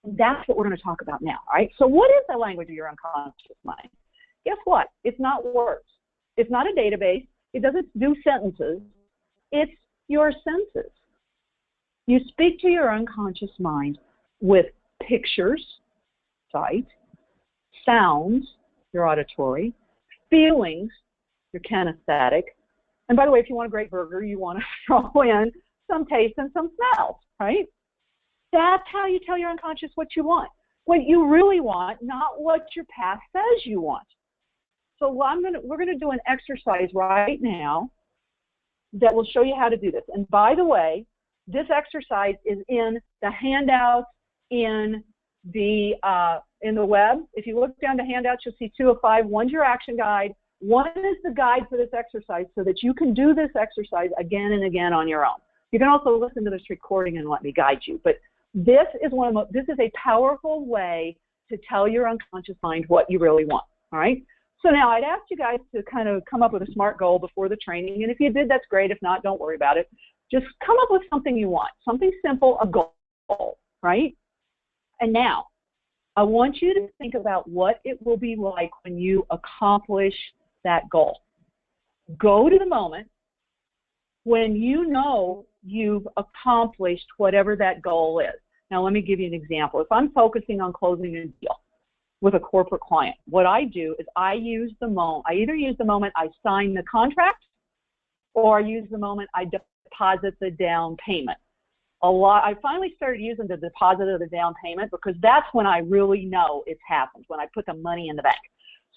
And that's what we're going to talk about now, right? So what is the language of your unconscious mind? Guess what? It's not words. It's not a database. It doesn't do sentences. It's your senses. You speak to your unconscious mind with pictures, sight, sounds, your auditory, feelings, your kinesthetic. And by the way, if you want a great burger, you want to throw in some taste and some smells, right? That's how you tell your unconscious what you want. What you really want, not what your past says you want. So we're going to do an exercise right now that will show you how to do this. And by the way, this exercise is in the handouts in the web. If you look down the handouts, you'll see 2 of 5. One's your action guide. One is the guide for this exercise so that you can do this exercise again and again on your own. You can also listen to this recording and let me guide you. But this is a powerful way to tell your unconscious mind what you really want. All right. So now I'd ask you guys to kind of come up with a SMART goal before the training. And if you did, that's great. If not, don't worry about it. Just come up with something you want, something simple, a goal, right? And now I want you to think about what it will be like when you accomplish that goal. Go to the moment when you know you've accomplished whatever that goal is. Now, let me give you an example. If I'm focusing on closing a deal with a corporate client, what I do is I either use the moment I sign the contract, or I use the moment I deposit the down payment. I finally started using the deposit of the down payment because that's when I really know it's happened, when I put the money in the bank.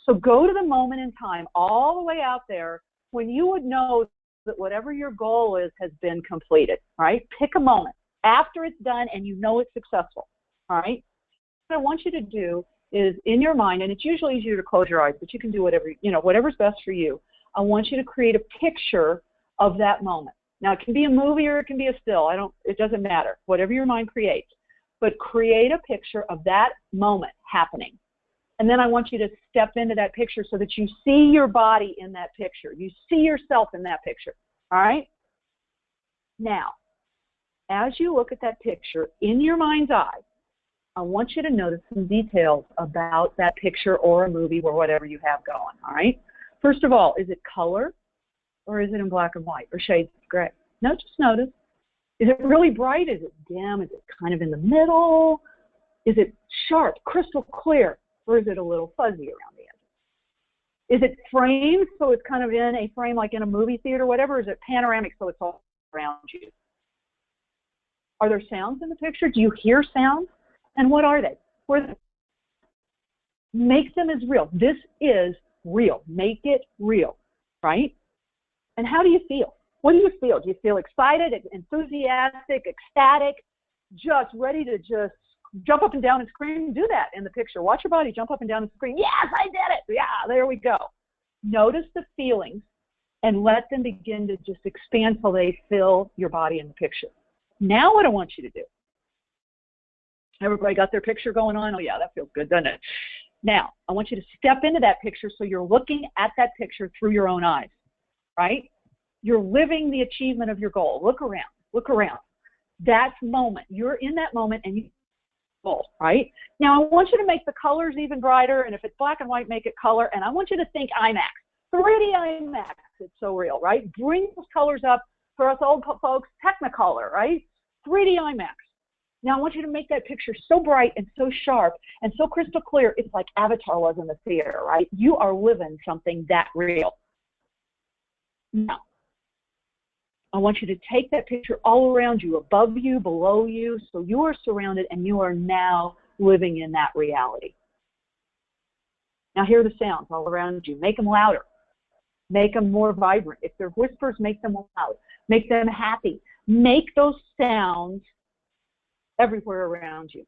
So go to the moment in time all the way out there when you would know that whatever your goal is has been completed, right? Pick a moment after it's done and you know it's successful, all right? What I want you to do is in your mind, and it's usually easier to close your eyes, but you can do whatever's best for you. I want you to create a picture of that moment. Now, it can be a movie or it can be a still. It doesn't matter, whatever your mind creates. But create a picture of that moment happening. And then I want you to step into that picture so that you see your body in that picture. You see yourself in that picture, all right? Now, as you look at that picture in your mind's eye, I want you to notice some details about that picture or a movie or whatever you have going, all right? First of all, is it color or is it in black and white or shades of gray? No, just notice. Is it really bright? Is it dim? Is it kind of in the middle? Is it sharp, crystal clear, or is it a little fuzzy around the edges? Is it framed so it's kind of in a frame like in a movie theater, whatever? Is it panoramic so it's all around you? Are there sounds in the picture? Do you hear sounds? And what are they? Make them as real. This is real. Make it real, right? And how do you feel? What do you feel? Do you feel excited, enthusiastic, ecstatic, just ready to just jump up and down and scream? Do that in the picture. Watch your body jump up and down and scream. Yes, I did it. Yeah, there we go. Notice the feelings and let them begin to just expand till they fill your body in the picture. Now what I want you to do. Everybody got their picture going on? Oh, yeah, that feels good, doesn't it? Now, I want you to step into that picture so you're looking at that picture through your own eyes, right? You're living the achievement of your goal. Look around. Look around. That moment. You're in that moment and you goal, right? Now, I want you to make the colors even brighter, and if it's black and white, make it color, and I want you to think IMAX. 3D IMAX. It's so real, right? Bring those colors up for us old folks, Technicolor, right? 3D IMAX. Now, I want you to make that picture so bright and so sharp and so crystal clear, it's like Avatar was in the theater, right? You are living something that real. Now, I want you to take that picture all around you, above you, below you, so you are surrounded and you are now living in that reality. Now, hear the sounds all around you. Make them louder. Make them more vibrant. If they're whispers, make them loud. Make them happy. Make those sounds everywhere around you.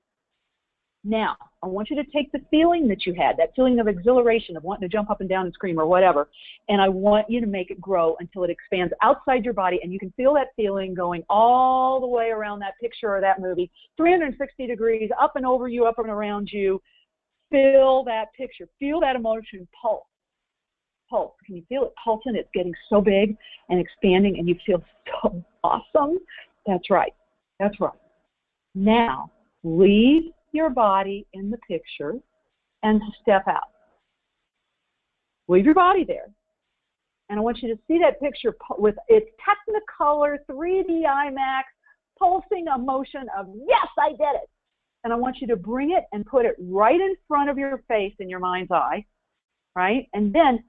Now, I want you to take the feeling that you had, that feeling of exhilaration, of wanting to jump up and down and scream or whatever, and I want you to make it grow until it expands outside your body, and you can feel that feeling going all the way around that picture or that movie, 360 degrees, up and over you, up and around you. Feel that picture. Feel that emotion pulse. Pulse. Can you feel it pulsing? It's getting so big and expanding, and you feel so awesome. That's right. That's right. Now, leave your body in the picture and step out. Leave your body there. And I want you to see that picture with its Technicolor 3D IMAX pulsing emotion of, yes, I did it. And I want you to bring it and put it right in front of your face in your mind's eye, right? And then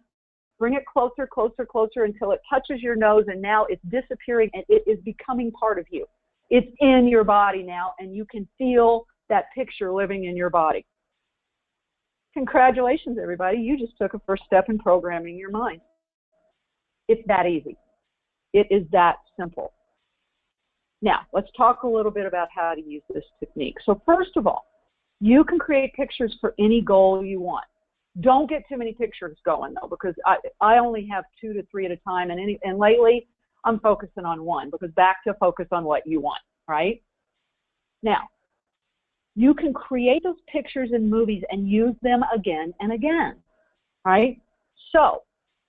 bring it closer, closer, closer until it touches your nose, and now it's disappearing and it is becoming part of you. It's in your body now, and you can feel that picture living in your body. Congratulations, everybody. You just took a first step in programming your mind. It's that easy. It is that simple. Now, let's talk a little bit about how to use this technique. So first of all, you can create pictures for any goal you want. Don't get too many pictures going, though, because I only have 2 to 3 at a time, and lately I'm focusing on one, because back to focus on what you want, right? Now, you can create those pictures in movies and use them again and again, right? So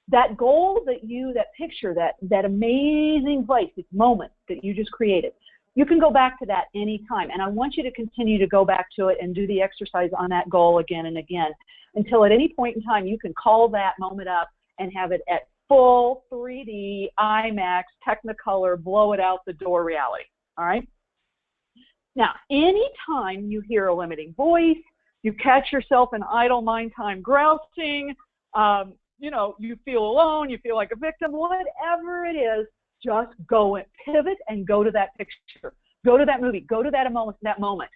that goal that picture, that amazing place, this moment that you just created, you can go back to that anytime. And I want you to continue to go back to it and do the exercise on that goal again and again until at any point in time you can call that moment up and have it at full 3D, IMAX, Technicolor, blow it out the door reality, all right? Now, anytime you hear a limiting voice, you catch yourself in idle mind time grousing, you feel alone, you feel like a victim, whatever it is, just go and pivot and go to that picture. Go to that movie. Go to that moment.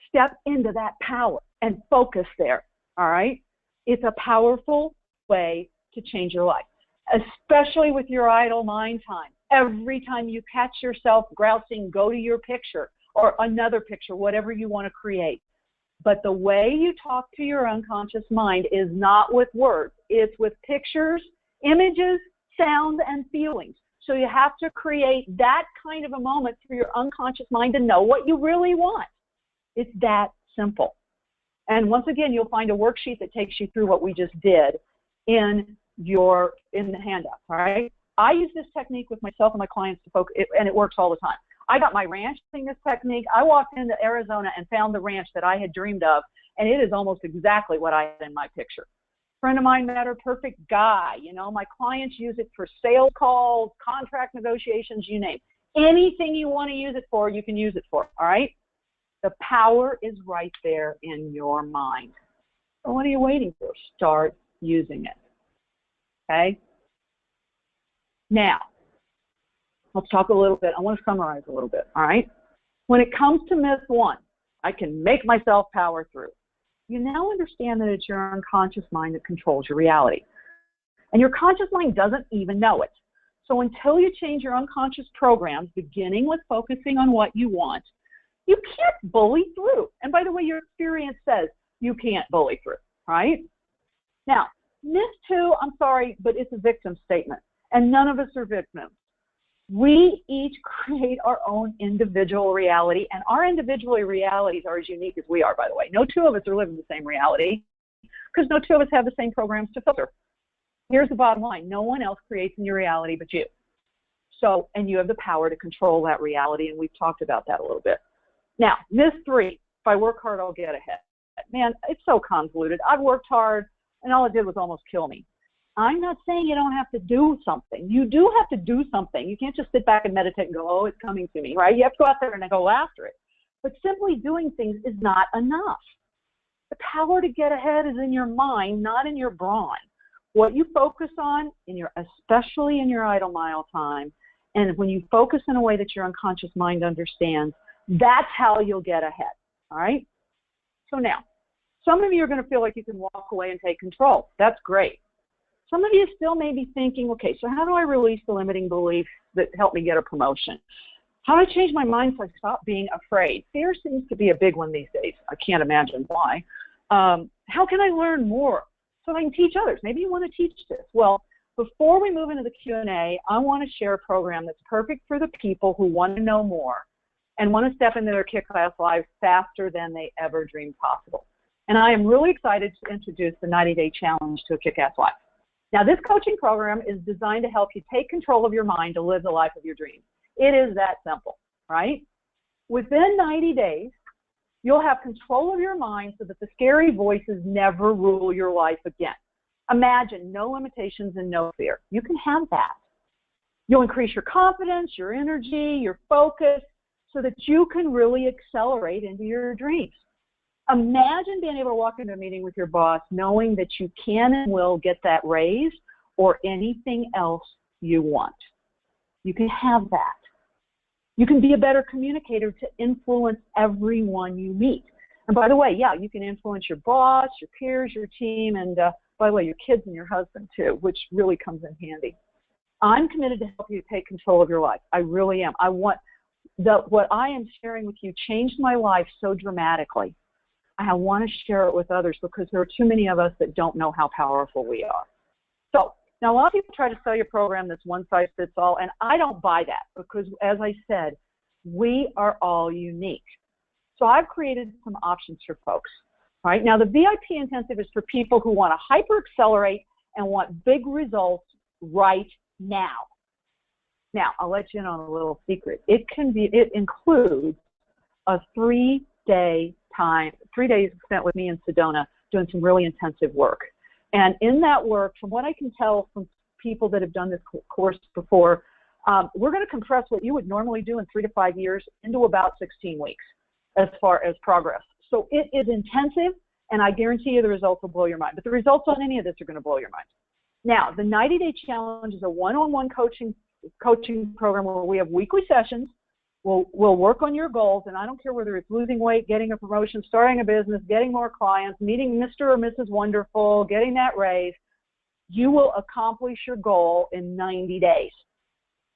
Step into that power and focus there, all right? It's a powerful way to change your life, especially with your idle mind time. Every time you catch yourself grousing, go to your picture or another picture, whatever you want to create. But the way you talk to your unconscious mind is not with words. It's with pictures, images, sounds, and feelings. So you have to create that kind of a moment for your unconscious mind to know what you really want. It's that simple. And once again, you'll find a worksheet that takes you through what we just did in the handout, all right? I use this technique with myself and my clients to focus, and it works all the time. I got my ranch using this technique. I walked into Arizona and found the ranch that I had dreamed of, and it is almost exactly what I had in my picture. Friend of mine met her perfect guy. My clients use it for sales calls, contract negotiations, you name it. Anything you want to use it for, you can use it for, all right? The power is right there in your mind. So what are you waiting for? Start using it, okay? Now, let's talk a little bit. I want to summarize a little bit, all right? When it comes to myth 1, I can make myself power through. You now understand that it's your unconscious mind that controls your reality. And your conscious mind doesn't even know it. So until you change your unconscious programs, beginning with focusing on what you want, you can't bully through. And by the way, your experience says you can't bully through, right? Now, myth 2, I'm sorry, but it's a victim statement. And none of us are victims. We each create our own individual reality, and our individual realities are as unique as we are, by the way. No two of us are living the same reality because no two of us have the same programs to filter. Here's the bottom line. No one else creates in your reality but you. So, and you have the power to control that reality, and we've talked about that a little bit. Now, myth 3, if I work hard, I'll get ahead. Man, it's so convoluted. I've worked hard, and all it did was almost kill me. I'm not saying you don't have to do something. You do have to do something. You can't just sit back and meditate and go, oh, it's coming to me, right? You have to go out there and go after it. But simply doing things is not enough. The power to get ahead is in your mind, not in your brawn. What you focus on, especially in your idle mile time, and when you focus in a way that your unconscious mind understands, that's how you'll get ahead, all right? So now, some of you are going to feel like you can walk away and take control. That's great. Some of you still may be thinking, okay, so how do I release the limiting beliefs that help me get a promotion? How do I change my mind so I stop being afraid? Fear seems to be a big one these days. I can't imagine why. How can I learn more so I can teach others? Maybe you want to teach this. Well, before we move into the Q&A, I want to share a program that's perfect for the people who want to know more and want to step into their kick-ass lives faster than they ever dreamed possible. And I am really excited to introduce the 90-Day Challenge to a Kick-Ass Life. Now, this coaching program is designed to help you take control of your mind to live the life of your dreams. It is that simple, right? Within 90 days, you'll have control of your mind so that the scary voices never rule your life again. Imagine no limitations and no fear. You can have that. You'll increase your confidence, your energy, your focus, so that you can really accelerate into your dreams. Imagine being able to walk into a meeting with your boss knowing that you can and will get that raise or anything else you want. You can have that. You can be a better communicator to influence everyone you meet. And by the way, yeah, you can influence your boss, your peers, your team, and by the way, your kids and your husband too, which really comes in handy. I'm committed to help you take control of your life. I really am. What I am sharing with you changed my life so dramatically. I want to share it with others because there are too many of us that don't know how powerful we are. So now a lot of people try to sell you a program that's one size fits all, and I don't buy that because, as I said, we are all unique. So I've created some options for folks. Right now, the VIP intensive is for people who want to hyper accelerate and want big results right now. Now, I'll let you in on a little secret. It includes a 3-day time, 3 days spent with me in Sedona doing some really intensive work. And in that work, from what I can tell from people that have done this course before, we're going to compress what you would normally do in 3 to 5 years into about 16 weeks as far as progress. So it is intensive, and I guarantee you the results will blow your mind. But the results on any of this are going to blow your mind. Now, the 90-Day Challenge is a one-on-one coaching program where we have weekly sessions. We'll work on your goals, and I don't care whether it's losing weight, getting a promotion, starting a business, getting more clients, meeting Mr. or Mrs. Wonderful, getting that raise. You will accomplish your goal in 90 days.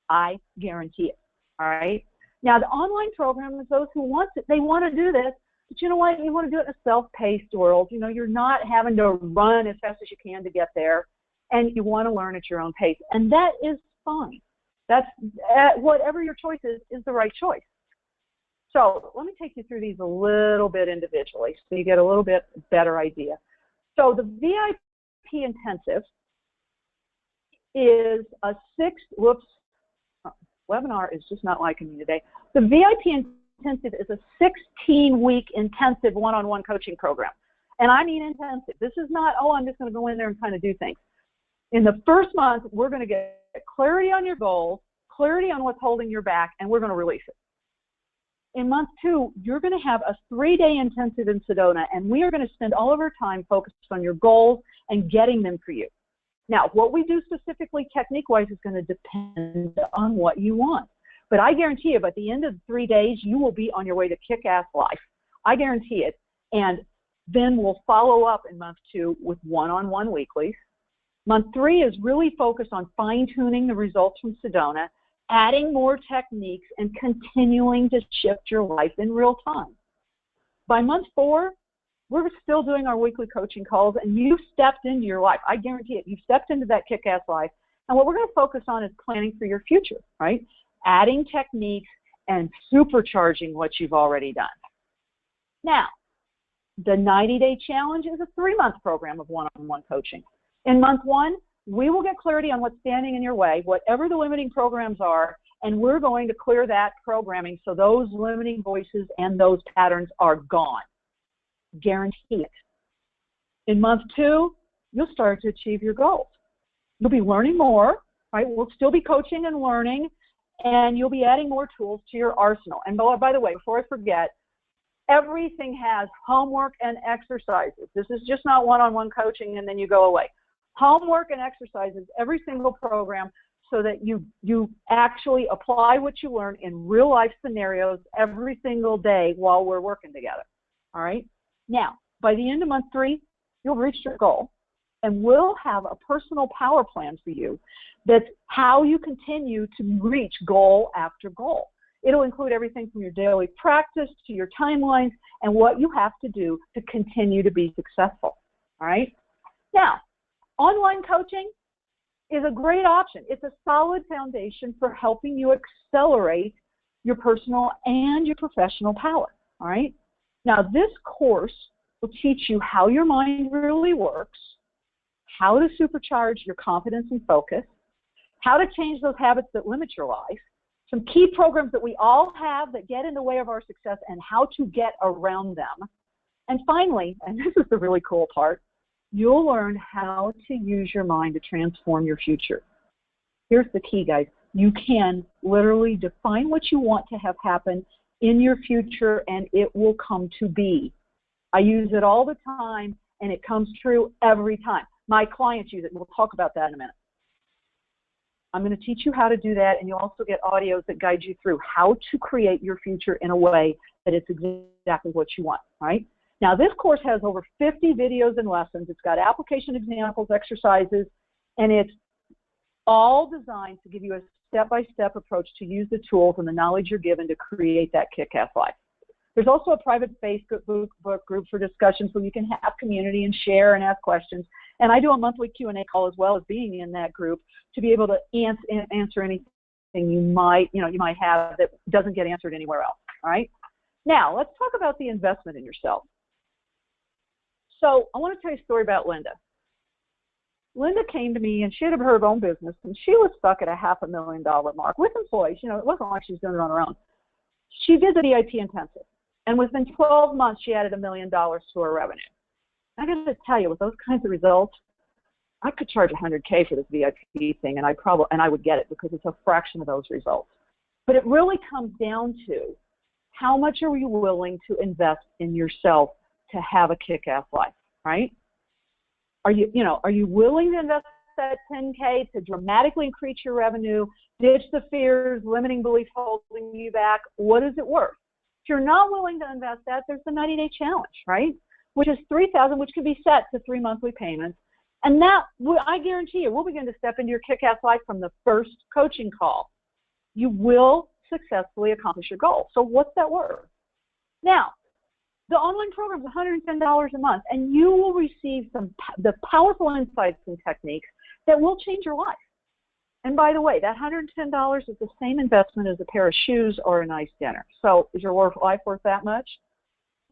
I guarantee it, all right? Now, the online program is those who want it. They want to do this, but you know what? You want to do it in a self-paced world. You know, you're not having to run as fast as you can to get there, and you want to learn at your own pace, and that is fine. That's whatever your choice is the right choice. So let me take you through these a little bit individually so you get a little bit better idea. So the VIP intensive is a webinar is just not liking me today. The VIP intensive is a 16-week intensive one-on-one coaching program. And I mean intensive. This is not, oh, I'm just going to go in there and kind of do things. In the first month, we're going to get clarity on your goals, clarity on what's holding you back, and we're going to release it. In month 2, you're going to have a 3-day intensive in Sedona, and we are going to spend all of our time focused on your goals and getting them for you. Now, what we do specifically technique-wise is going to depend on what you want. But I guarantee you, by the end of the 3 days, you will be on your way to kick-ass life. I guarantee it. And then we'll follow up in month 2 with one-on-one weeklies. Month 3 is really focused on fine-tuning the results from Sedona, adding more techniques, and continuing to shift your life in real time. By month 4, we're still doing our weekly coaching calls, and you've stepped into your life. I guarantee it. You've stepped into that kick-ass life. And what we're going to focus on is planning for your future, right? Adding techniques and supercharging what you've already done. Now, the 90-day challenge is a 3-month program of one-on-one coaching. In month 1, we will get clarity on what's standing in your way, whatever the limiting programs are, and we're going to clear that programming so those limiting voices and those patterns are gone. Guarantee it. In month 2, you'll start to achieve your goals. You'll be learning more, right? We'll still be coaching and learning, and you'll be adding more tools to your arsenal. And by the way, before I forget, everything has homework and exercises. This is just not one-on-one coaching and then you go away. Homework and exercises, every single program, so that you actually apply what you learn in real life scenarios every single day while we're working together. All right? Now, by the end of month 3, you'll reach your goal, and we'll have a personal power plan for you that's how you continue to reach goal after goal. It'll include everything from your daily practice to your timelines and what you have to do to continue to be successful. All right? Now, online coaching is a great option. It's a solid foundation for helping you accelerate your personal and your professional power. All right? Now, this course will teach you how your mind really works, how to supercharge your confidence and focus, how to change those habits that limit your life, some key programs that we all have that get in the way of our success and how to get around them. And finally, and this is the really cool part, you'll learn how to use your mind to transform your future. Here's the key, guys. You can literally define what you want to have happen in your future, and it will come to be. I use it all the time, and it comes true every time. My clients use it. We'll talk about that in a minute. I'm going to teach you how to do that, and you'll also get audios that guide you through how to create your future in a way that it's exactly what you want, right? Now, this course has over 50 videos and lessons. It's got application examples, exercises, and it's all designed to give you a step-by-step approach to use the tools and the knowledge you're given to create that kick-ass life. There's also a private Facebook group for discussions where you can have community and share and ask questions. And I do a monthly Q&A call as well as being in that group to be able to answer anything you might have that doesn't get answered anywhere else. All right? Now, let's talk about the investment in yourself. So I want to tell you a story about Linda. Linda came to me, and she had her own business, and she was stuck at a $500,000 mark with employees. You know, it wasn't like she was doing it on her own. She did the VIP intensive, and within 12 months, she added $1 million to her revenue. I got to tell you, with those kinds of results, I could charge $100K for this VIP thing, and I would get it because it's a fraction of those results. But it really comes down to how much are you willing to invest in yourself to have a kick-ass life, right? Are you willing to invest that $10K to dramatically increase your revenue, ditch the fears, limiting beliefs holding you back? What is it worth? If you're not willing to invest that, there's the 90-day challenge, right? Which is $3,000, which can be set to 3 monthly payments. And that, I guarantee you, we'll begin to step into your kick-ass life from the first coaching call. You will successfully accomplish your goal. So what's that worth? Now, the online program is $110 a month, and you will receive the powerful insights and techniques that will change your life. And by the way, that $110 is the same investment as a pair of shoes or a nice dinner. So is your life worth that much?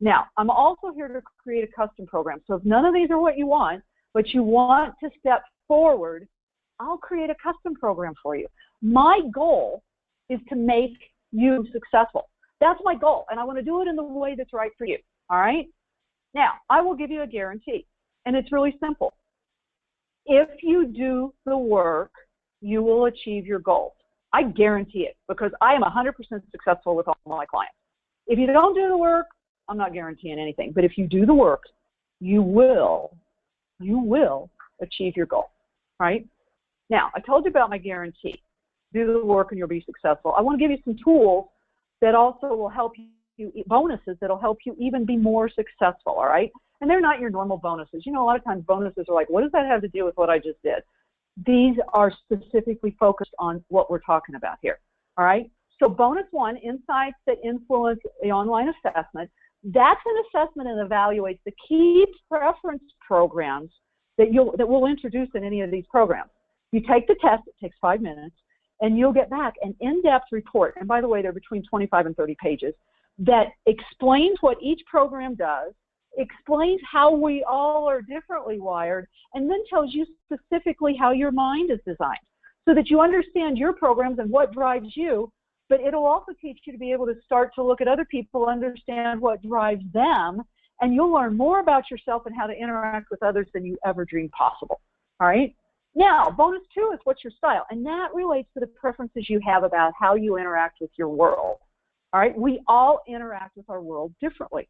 Now, I'm also here to create a custom program. So if none of these are what you want, but you want to step forward, I'll create a custom program for you. My goal is to make you successful. That's my goal, and I want to do it in the way that's right for you, all right? Now, I will give you a guarantee, and it's really simple. If you do the work, you will achieve your goals. I guarantee it, because I am 100% successful with all my clients. If you don't do the work, I'm not guaranteeing anything, but if you do the work, you will achieve your goal, right? Now, I told you about my guarantee. Do the work and you'll be successful. I want to give you some tools that also will help you, bonuses that will help you even be more successful, all right? And they're not your normal bonuses. You know, a lot of times bonuses are like, what does that have to do with what I just did? These are specifically focused on what we're talking about here, all right? So bonus 1, insights that influence the online assessment. That's an assessment and evaluates the key preference programs that we'll introduce in any of these programs. You take the test, it takes 5 minutes, and you'll get back an in-depth report. And by the way, they're between 25 and 30 pages that explains what each program does, explains how we all are differently wired, and then tells you specifically how your mind is designed so that you understand your programs and what drives you. But it'll also teach you to be able to start to look at other people, understand what drives them, and you'll learn more about yourself and how to interact with others than you ever dreamed possible. All right? Now, bonus 2 is what's your style, and that relates to the preferences you have about how you interact with your world. All right? We all interact with our world differently.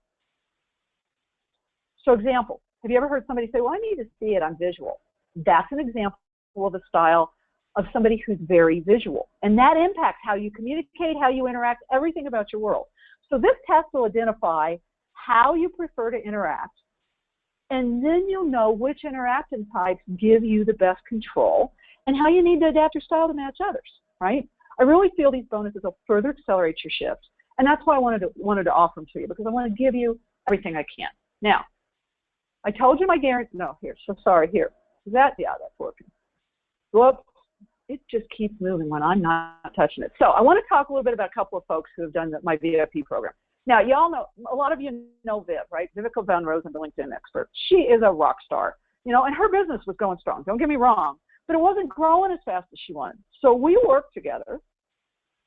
So example, have you ever heard somebody say, well, I need to see it, I'm visual? That's an example of a style of somebody who's very visual. And that impacts how you communicate, how you interact, everything about your world. So this test will identify how you prefer to interact, and then you'll know which interaction types give you the best control and how you need to adapt your style to match others, right? I really feel these bonuses will further accelerate your shift, and that's why I wanted to offer them to you, because I want to give you everything I can. Now, I told you my guarantee, no, here, so sorry, here. Yeah, that's working. Whoops. It just keeps moving when I'm not touching it. So I want to talk a little bit about a couple of folks who have done my VIP program. Now, y'all know, a lot of you know Viv, right? Vivica Van Rosen, the LinkedIn expert. She is a rock star, you know, and her business was going strong. Don't get me wrong, but it wasn't growing as fast as she wanted. So we worked together.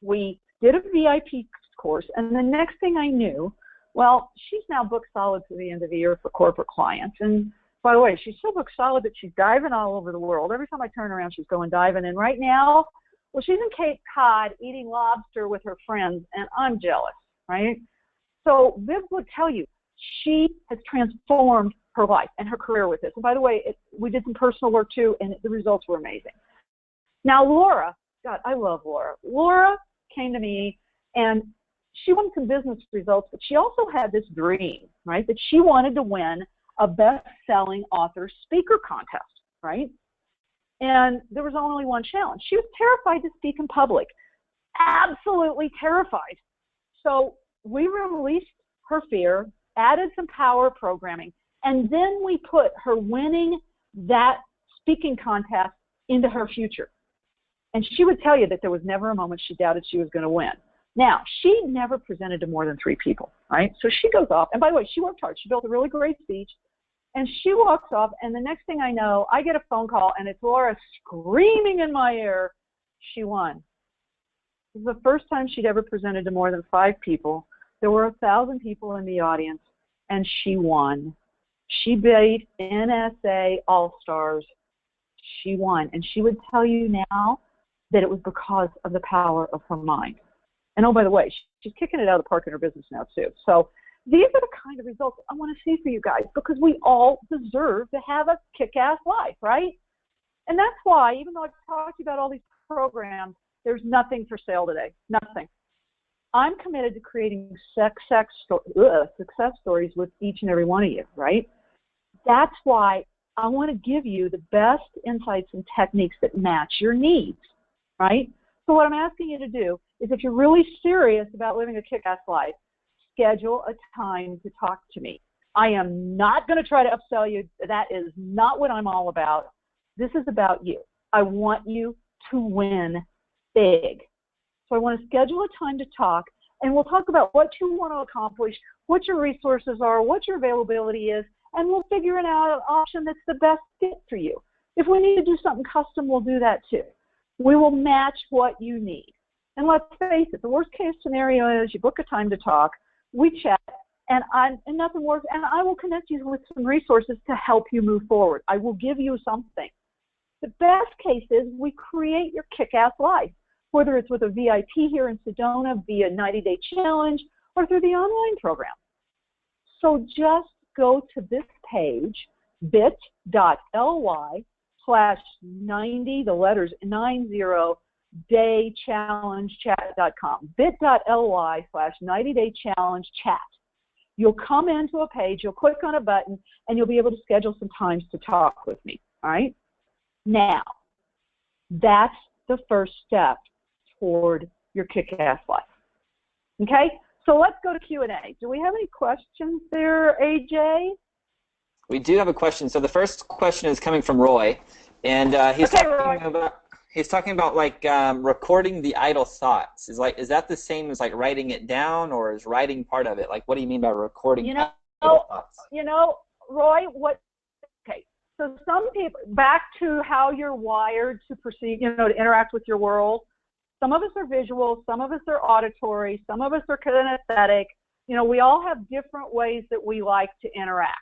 We did a VIP course, and the next thing I knew, well, she's now booked solid to the end of the year for corporate clients. And by the way, she's so booked solid that she's diving all over the world. Every time I turn around, she's going diving. And right now, well, she's in Cape Cod eating lobster with her friends, and I'm jealous, right? So Viv would tell you she has transformed her life and her career with this. And by the way, we did some personal work too, and the results were amazing. Now, Laura, God, I love Laura. Laura came to me, and she won some business results, but she also had this dream, right, that she wanted to win a best-selling author speaker contest, right? And there was only one challenge. She was terrified to speak in public, absolutely terrified. So we released her fear, added some power programming, and then we put her winning that speaking contest into her future. And she would tell you that there was never a moment she doubted she was going to win. Now, she never presented to more than 3 people, right? So she goes off, and by the way, she worked hard. She built a really great speech, and she walks off, and the next thing I know, I get a phone call, and it's Laura screaming in my ear, she won. It was the first time she'd ever presented to more than 5 people. There were 1,000 people in the audience, and she won. She beat NSA All-Stars. She won, and she would tell you now that it was because of the power of her mind. And oh, by the way, she's kicking it out of the park in her business now, too. So these are the kind of results I want to see for you guys, because we all deserve to have a kick-ass life, right? And that's why, even though I've talked about all these programs, there's nothing for sale today, nothing. I'm committed to creating success stories with each and every one of you, right? That's why I want to give you the best insights and techniques that match your needs, right? So what I'm asking you to do is, if you're really serious about living a kick-ass life, schedule a time to talk to me. I am not going to try to upsell you. That is not what I'm all about. This is about you. I want you to win big. So I want to schedule a time to talk, and we'll talk about what you want to accomplish, what your resources are, what your availability is, and we'll figure out an option that's the best fit for you. If we need to do something custom, we'll do that too. We will match what you need. And let's face it, the worst case scenario is you book a time to talk, we chat, and nothing works, and I will connect you with some resources to help you move forward. I will give you something. The best case is we create your kick-ass life, whether it's with a VIP here in Sedona via 90-day challenge or through the online program. So just go to this page, bit.ly/90, the letters 90-day-challenge-chat.com, bit.ly/90-day-challenge-chat. You'll come into a page, you'll click on a button, and you'll be able to schedule some times to talk with me, all right? Now, that's the first step toward your kick-ass life, okay? So let's go to Q&A. Do we have any questions there, AJ? We do have a question. So the first question is coming from Roy, and he's talking about like recording the idle thoughts. Is that the same as like writing it down, or is writing part of it? Like, what do you mean by recording idle thoughts? Roy, okay. So some people, back to how you're wired to perceive, to interact with your world. Some of us are visual, some of us are auditory, some of us are kinesthetic. We all have different ways that we like to interact.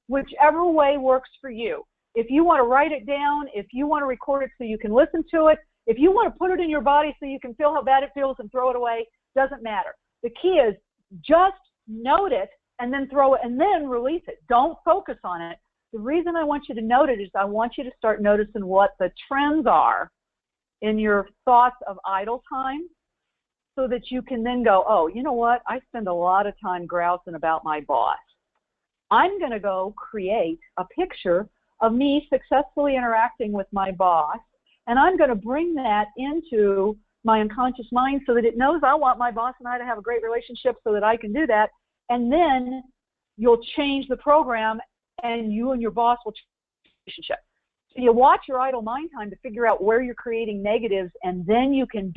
Whichever way works for you. If you want to write it down, if you want to record it so you can listen to it, if you want to put it in your body so you can feel how bad it feels and throw it away, doesn't matter. The key is just note it and then throw it and then release it. Don't focus on it. The reason I want you to note it is I want you to start noticing what the trends are in your thoughts of idle time, so that you can then go, oh, you know what? I spend a lot of time grousing about my boss. I'm going to go create a picture of me successfully interacting with my boss, and I'm going to bring that into my unconscious mind so that it knows I want my boss and I to have a great relationship so that I can do that. And then you'll change the program, and you and your boss will change the relationship. So you watch your idle mind time to figure out where you're creating negatives, and then you can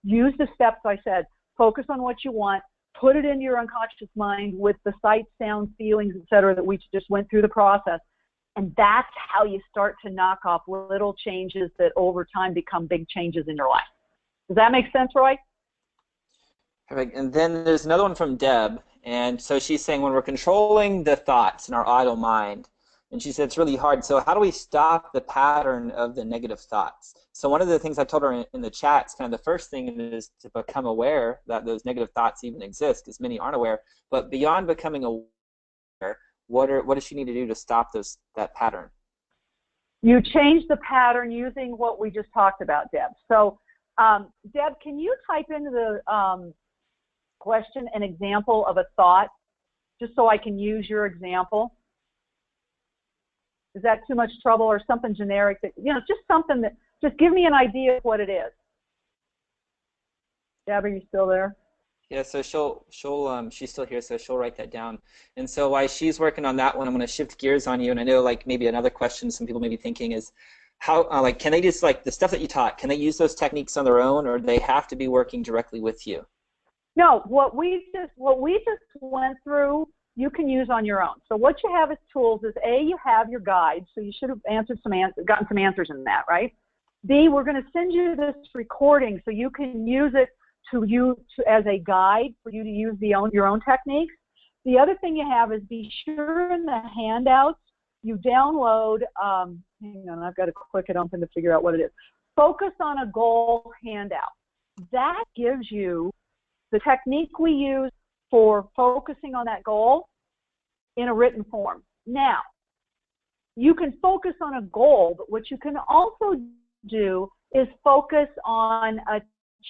use the steps I said, focus on what you want, put it into your unconscious mind with the sights, sounds, feelings, etc. that we just went through the process. And that's how you start to knock off little changes that over time become big changes in your life. Does that make sense, Roy? Perfect. And then there's another one from Deb. And so she's saying when we're controlling the thoughts in our idle mind, and she said it's really hard. So how do we stop the pattern of the negative thoughts? So one of the things I told her in the chat is kind of the first thing is to become aware that those negative thoughts even exist, because many aren't aware. But beyond becoming aware, what does she need to do to stop that pattern? You change the pattern using what we just talked about, Deb. So Deb, can you type into the question an example of a thought, just so I can use your example? Is that too much trouble, or something generic that, just something that, just give me an idea of what it is. Deb, are you still there? Yeah, so she's still here, so she'll write that down. And so while she's working on that one, I'm going to shift gears on you. And I know, like, maybe another question some people may be thinking is, how, can they just, like, the stuff that you taught, can they use those techniques on their own, or do they have to be working directly with you? No, what we just went through, you can use on your own. So what you have as tools is, A, you have your guide, so you should have gotten some answers in that, right? B, we're going to send you this recording so you can use it as a guide for you to use your own techniques. The other thing you have is, be sure in the handouts you download, hang on, I've got to click it open to figure out what it is. Focus on a goal handout. That gives you the technique we use for focusing on that goal in a written form. Now, you can focus on a goal, but what you can also do is focus on a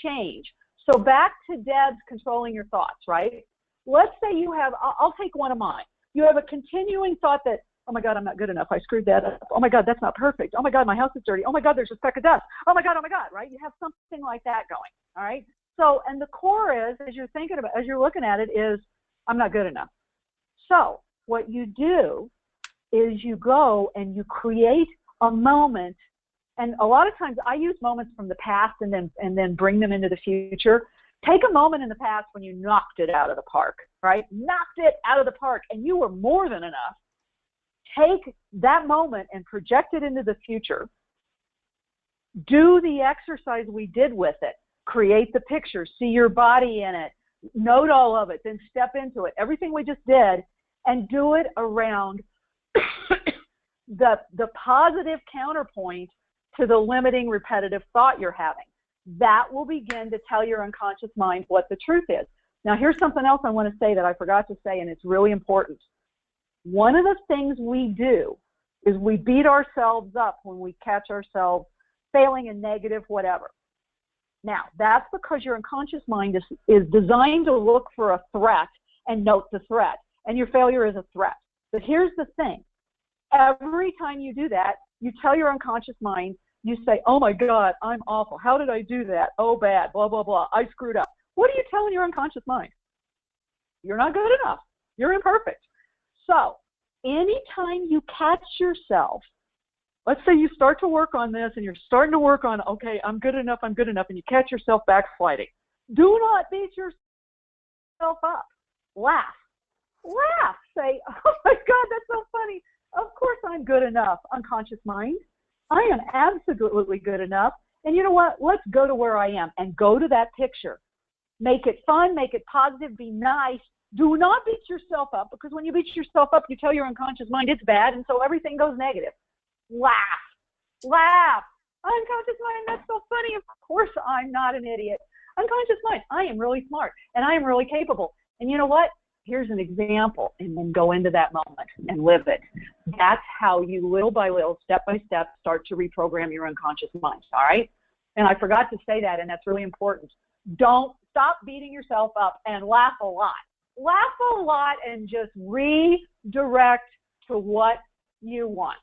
change. So back to Deb's controlling your thoughts, right? Let's say you have, I'll take one of mine. You have a continuing thought that, oh my God, I'm not good enough. I screwed that up. Oh my God, that's not perfect. Oh my God, my house is dirty. Oh my God, there's a speck of dust. Oh my God, right? You have something like that going, all right? So, and the core is, as you're looking at it, is, I'm not good enough. So what you do is you go and you create a moment, and a lot of times I use moments from the past and then bring them into the future. Take a moment in the past when you knocked it out of the park, right? Knocked it out of the park and you were more than enough. Take that moment and project it into the future. Do the exercise we did with it. Create the picture, see your body in it, note all of it, then step into it. Everything we just did, and do it around the positive counterpoint to the limiting repetitive thought you're having. That will begin to tell your unconscious mind what the truth is. Now, here's something else I want to say that I forgot to say, and it's really important. One of the things we do is we beat ourselves up when we catch ourselves failing in negative whatever. Now, that's because your unconscious mind is designed to look for a threat and note the threat. And your failure is a threat. But here's the thing. Every time you do that, you tell your unconscious mind, you say, oh my God, I'm awful. How did I do that? Oh, bad, blah, blah, blah. I screwed up. What are you telling your unconscious mind? You're not good enough. You're imperfect. So anytime you catch yourself, let's say you start to work on this and you're starting to work on, okay, I'm good enough, and you catch yourself backsliding. Do not beat yourself up. Laugh. Laugh. Say, oh my God, that's so funny. Of course I'm good enough, unconscious mind. I am absolutely good enough. And you know what? Let's go to where I am and go to that picture. Make it fun, make it positive, be nice. Do not beat yourself up, because when you beat yourself up, you tell your unconscious mind it's bad, and so everything goes negative. Laugh. Laugh. Unconscious mind, that's so funny. Of course I'm not an idiot. Unconscious mind, I am really smart, and I am really capable. And you know what? Here's an example, and then go into that moment and live it. That's how you, little by little, step by step, start to reprogram your unconscious mind, all right? And I forgot to say that, and that's really important. Don't stop beating yourself up, and laugh a lot. Laugh a lot and just redirect to what you want.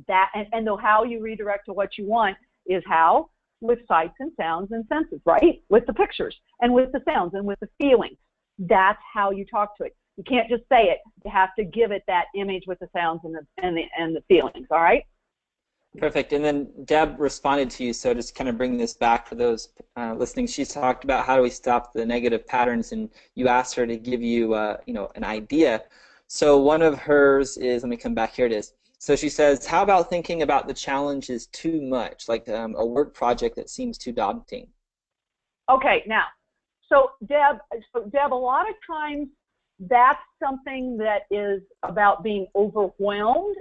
That, and the how you redirect to what you want is how? With sights and sounds and senses, right? With the pictures and with the sounds and with the feelings. That's how you talk to it. You can't just say it. You have to give it that image with the sounds and the feelings, all right? Perfect. And then Deb responded to you, so just kind of bring this back for those listening. She talked about how do we stop the negative patterns, and you asked her to give you, an idea. So one of hers is, let me come back, here it is. So she says, how about thinking about the challenges too much, like a work project that seems too daunting? Okay, now, so Deb, a lot of times that's something that is about being overwhelmed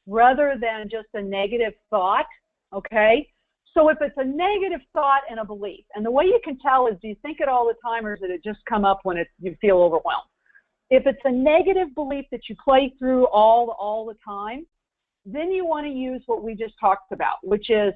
rather than just a negative thought, okay? So if it's a negative thought and a belief, and the way you can tell is, do you think it all the time, or does it just come up when you feel overwhelmed? If it's a negative belief that you play through all the time, then you want to use what we just talked about, which is,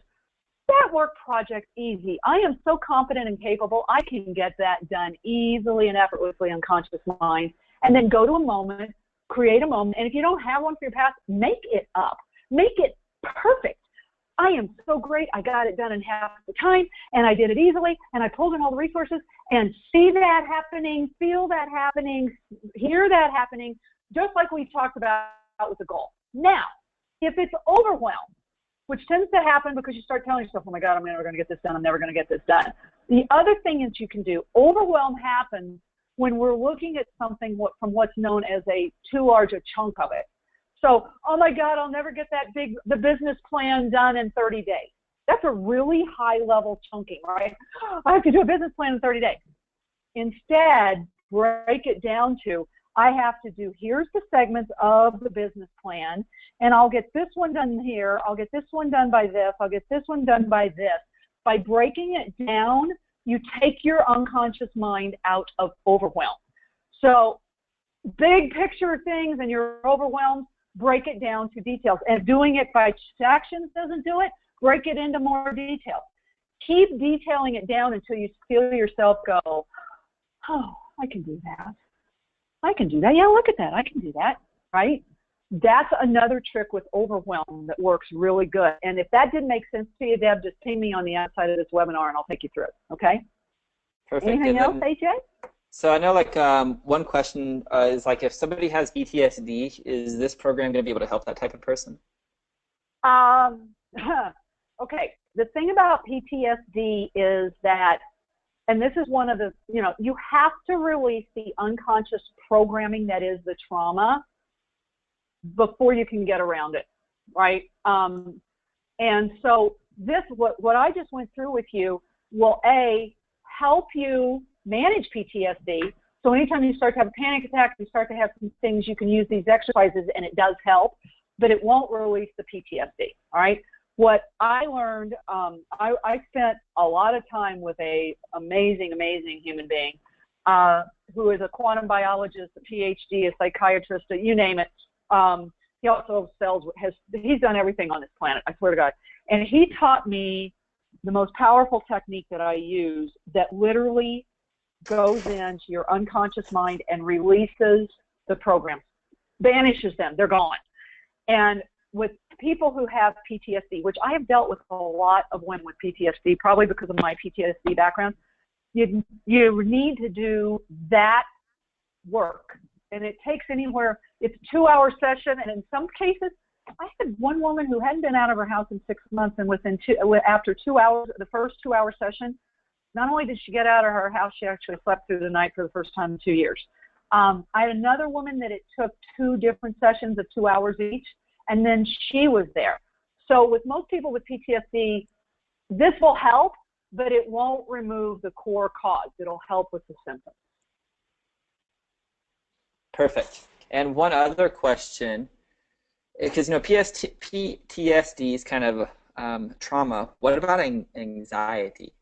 that work project's easy. I am so confident and capable, I can get that done easily and effortlessly, unconscious mind. And then go to a moment, create a moment, and if you don't have one for your past, make it up. Make it perfect. I am so great, I got it done in half the time, and I did it easily, and I pulled in all the resources, and see that happening, feel that happening, hear that happening, just like we talked about with the goal. Now, if it's overwhelmed, which tends to happen because you start telling yourself, oh my God, I'm never going to get this done, I'm never going to get this done. The other thing that you can do, overwhelm happens when we're looking at something from what's known as too large a chunk of it. So, oh my God, I'll never get the business plan done in 30 days. That's a really high level chunking, right? I have to do a business plan in 30 days. Instead, break it down to, I have to do, here's the segments of the business plan, and I'll get this one done here, I'll get this one done by this, I'll get this one done by this. By breaking it down, you take your unconscious mind out of overwhelm. So big picture things and you're overwhelmed, break it down to details. And doing it by actions doesn't do it, break it into more details. Keep detailing it down until you feel yourself go, oh, I can do that. I can do that. Yeah, look at that. I can do that, right? That's another trick with overwhelm that works really good. And if that didn't make sense to you, Deb, just ping me on the outside of this webinar and I'll take you through it, okay? Perfect. Anything else, AJ? So I know, one question is, if somebody has PTSD, is this program going to be able to help that type of person? Okay. The thing about PTSD is that, and this is one of the, you have to release the unconscious programming that is the trauma before you can get around it, right? And so what I just went through with you will, help you manage PTSD. So anytime you start to have a panic attack, you start to have some things, you can use these exercises and it does help, but it won't release the PTSD, all right? What I learned, I spent a lot of time with a amazing human being who is a quantum biologist, a PhD, a psychiatrist, you name it. He also he's done everything on this planet, I swear to God. And he taught me the most powerful technique that I use that literally goes into your unconscious mind and releases the programs, banishes them. They're gone. And with people who have PTSD, which I have dealt with a lot of women with PTSD, probably because of my PTSD background, you need to do that work. And it takes anywhere, it's a 2-hour session, and in some cases, I had one woman who hadn't been out of her house in 6 months, and after 2 hours, the first 2-hour session, not only did she get out of her house, she actually slept through the night for the first time in 2 years. I had another woman that it took 2 different sessions of 2 hours each, and then she was there. So with most people with PTSD, this will help, but it won't remove the core cause. It'll help with the symptoms. Perfect. And one other question, because PTSD is kind of trauma. What about anxiety?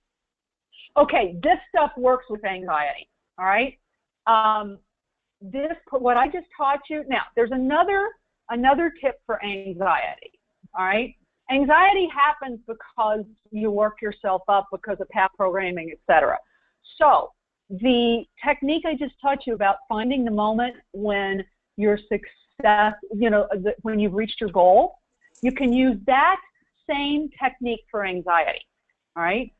Okay, this stuff works with anxiety. All right. What I just taught you. Now, there's another tip for anxiety. All right. Anxiety happens because you work yourself up because of past programming, etc. So the technique I just taught you about finding the moment when your success, when you've reached your goal, you can use that same technique for anxiety. All right.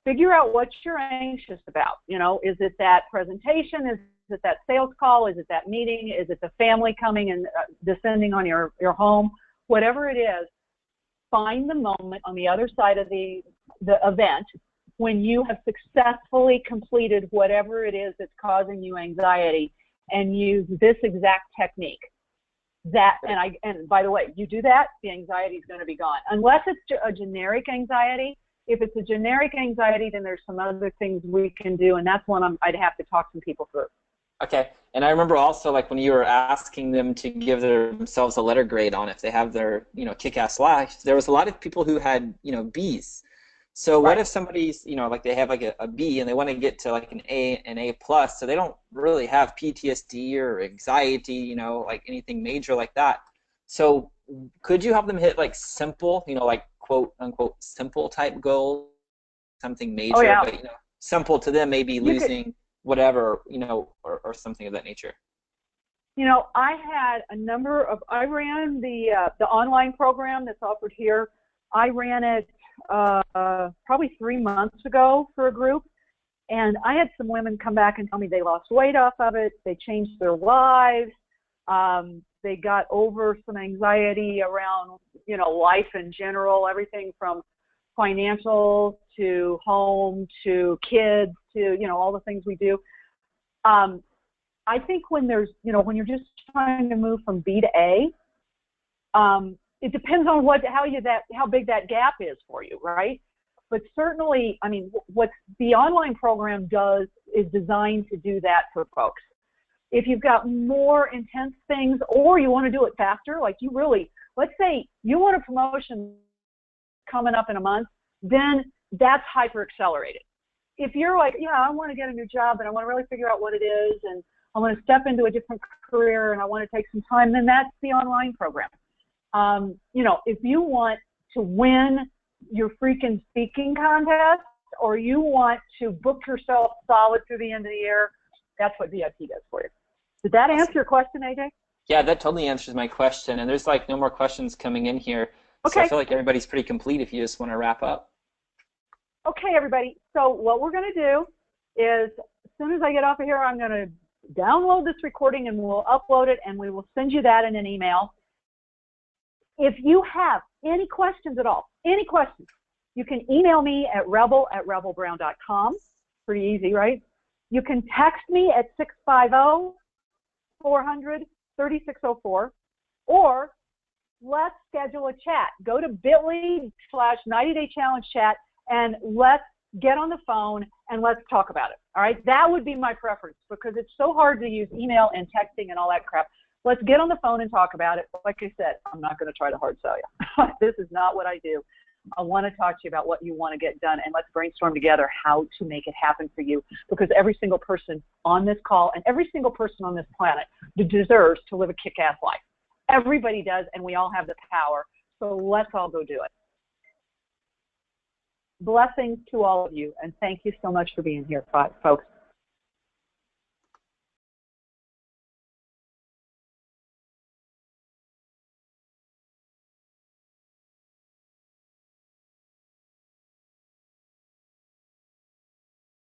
Figure out what you're anxious about. Is it that presentation? Is it that sales call? Is it that meeting? Is it the family coming and descending on your home? Whatever it is, find the moment on the other side of the event when you have successfully completed whatever it is that's causing you anxiety, and use this exact technique. And by the way, you do that, the anxiety is going to be gone. Unless it's a generic anxiety. If it's a generic anxiety, then there's some other things we can do, and that's one I'd have to talk some people through. Okay. And I remember also, like, when you were asking them to give themselves a letter grade on if they have their, kick-ass life, there was a lot of people who had, Bs. So what if somebody's, like they have like a B and they want to get to like an A plus, so they don't really have PTSD or anxiety, like anything major like that. So could you help them hit like simple, like quote unquote simple type goals, something major, but simple to them, maybe losing whatever, or something of that nature? I had I ran the online program that's offered here. I ran it probably 3 months ago for a group, and I had some women come back and tell me they lost weight off of it, they changed their lives, they got over some anxiety around, life in general, everything from financial to home to kids to, all the things we do. I think when there's, when you're just trying to move from B to A, it depends on how big that gap is for you, right? But certainly, I mean, what the online program does is designed to do that for folks. If you've got more intense things, or you want to do it faster, like let's say you want a promotion coming up in a month, then that's hyper accelerated. If you're like, I want to get a new job and I want to really figure out what it is, and I want to step into a different career and I want to take some time, then that's the online program. If you want to win your freaking speaking contest, or you want to book yourself solid through the end of the year, that's what VIP does for you. Did that answer your question, AJ? Yeah, that totally answers my question. And there's like no more questions coming in here. Okay. So I feel like everybody's pretty complete if you just want to wrap up. Okay, everybody. So what we're going to do is, as soon as I get off of here, I'm going to download this recording and we'll upload it, and we will send you that in an email. If you have any questions at all, any questions, you can email me at rebel@rebelbrown.com. Pretty easy, right? You can text me at 650-400-3604, or let's schedule a chat. Go to bit.ly/90-day challenge chat, and let's get on the phone and let's talk about it. All right? That would be my preference, because it's so hard to use email and texting and all that crap. Let's get on the phone and talk about it. Like I said, I'm not going to try to hard sell you. This is not what I do. I want to talk to you about what you want to get done, and let's brainstorm together how to make it happen for you, because every single person on this call and every single person on this planet deserves to live a kick-ass life. Everybody does, and we all have the power. So let's all go do it. Blessings to all of you, and thank you so much for being here, folks.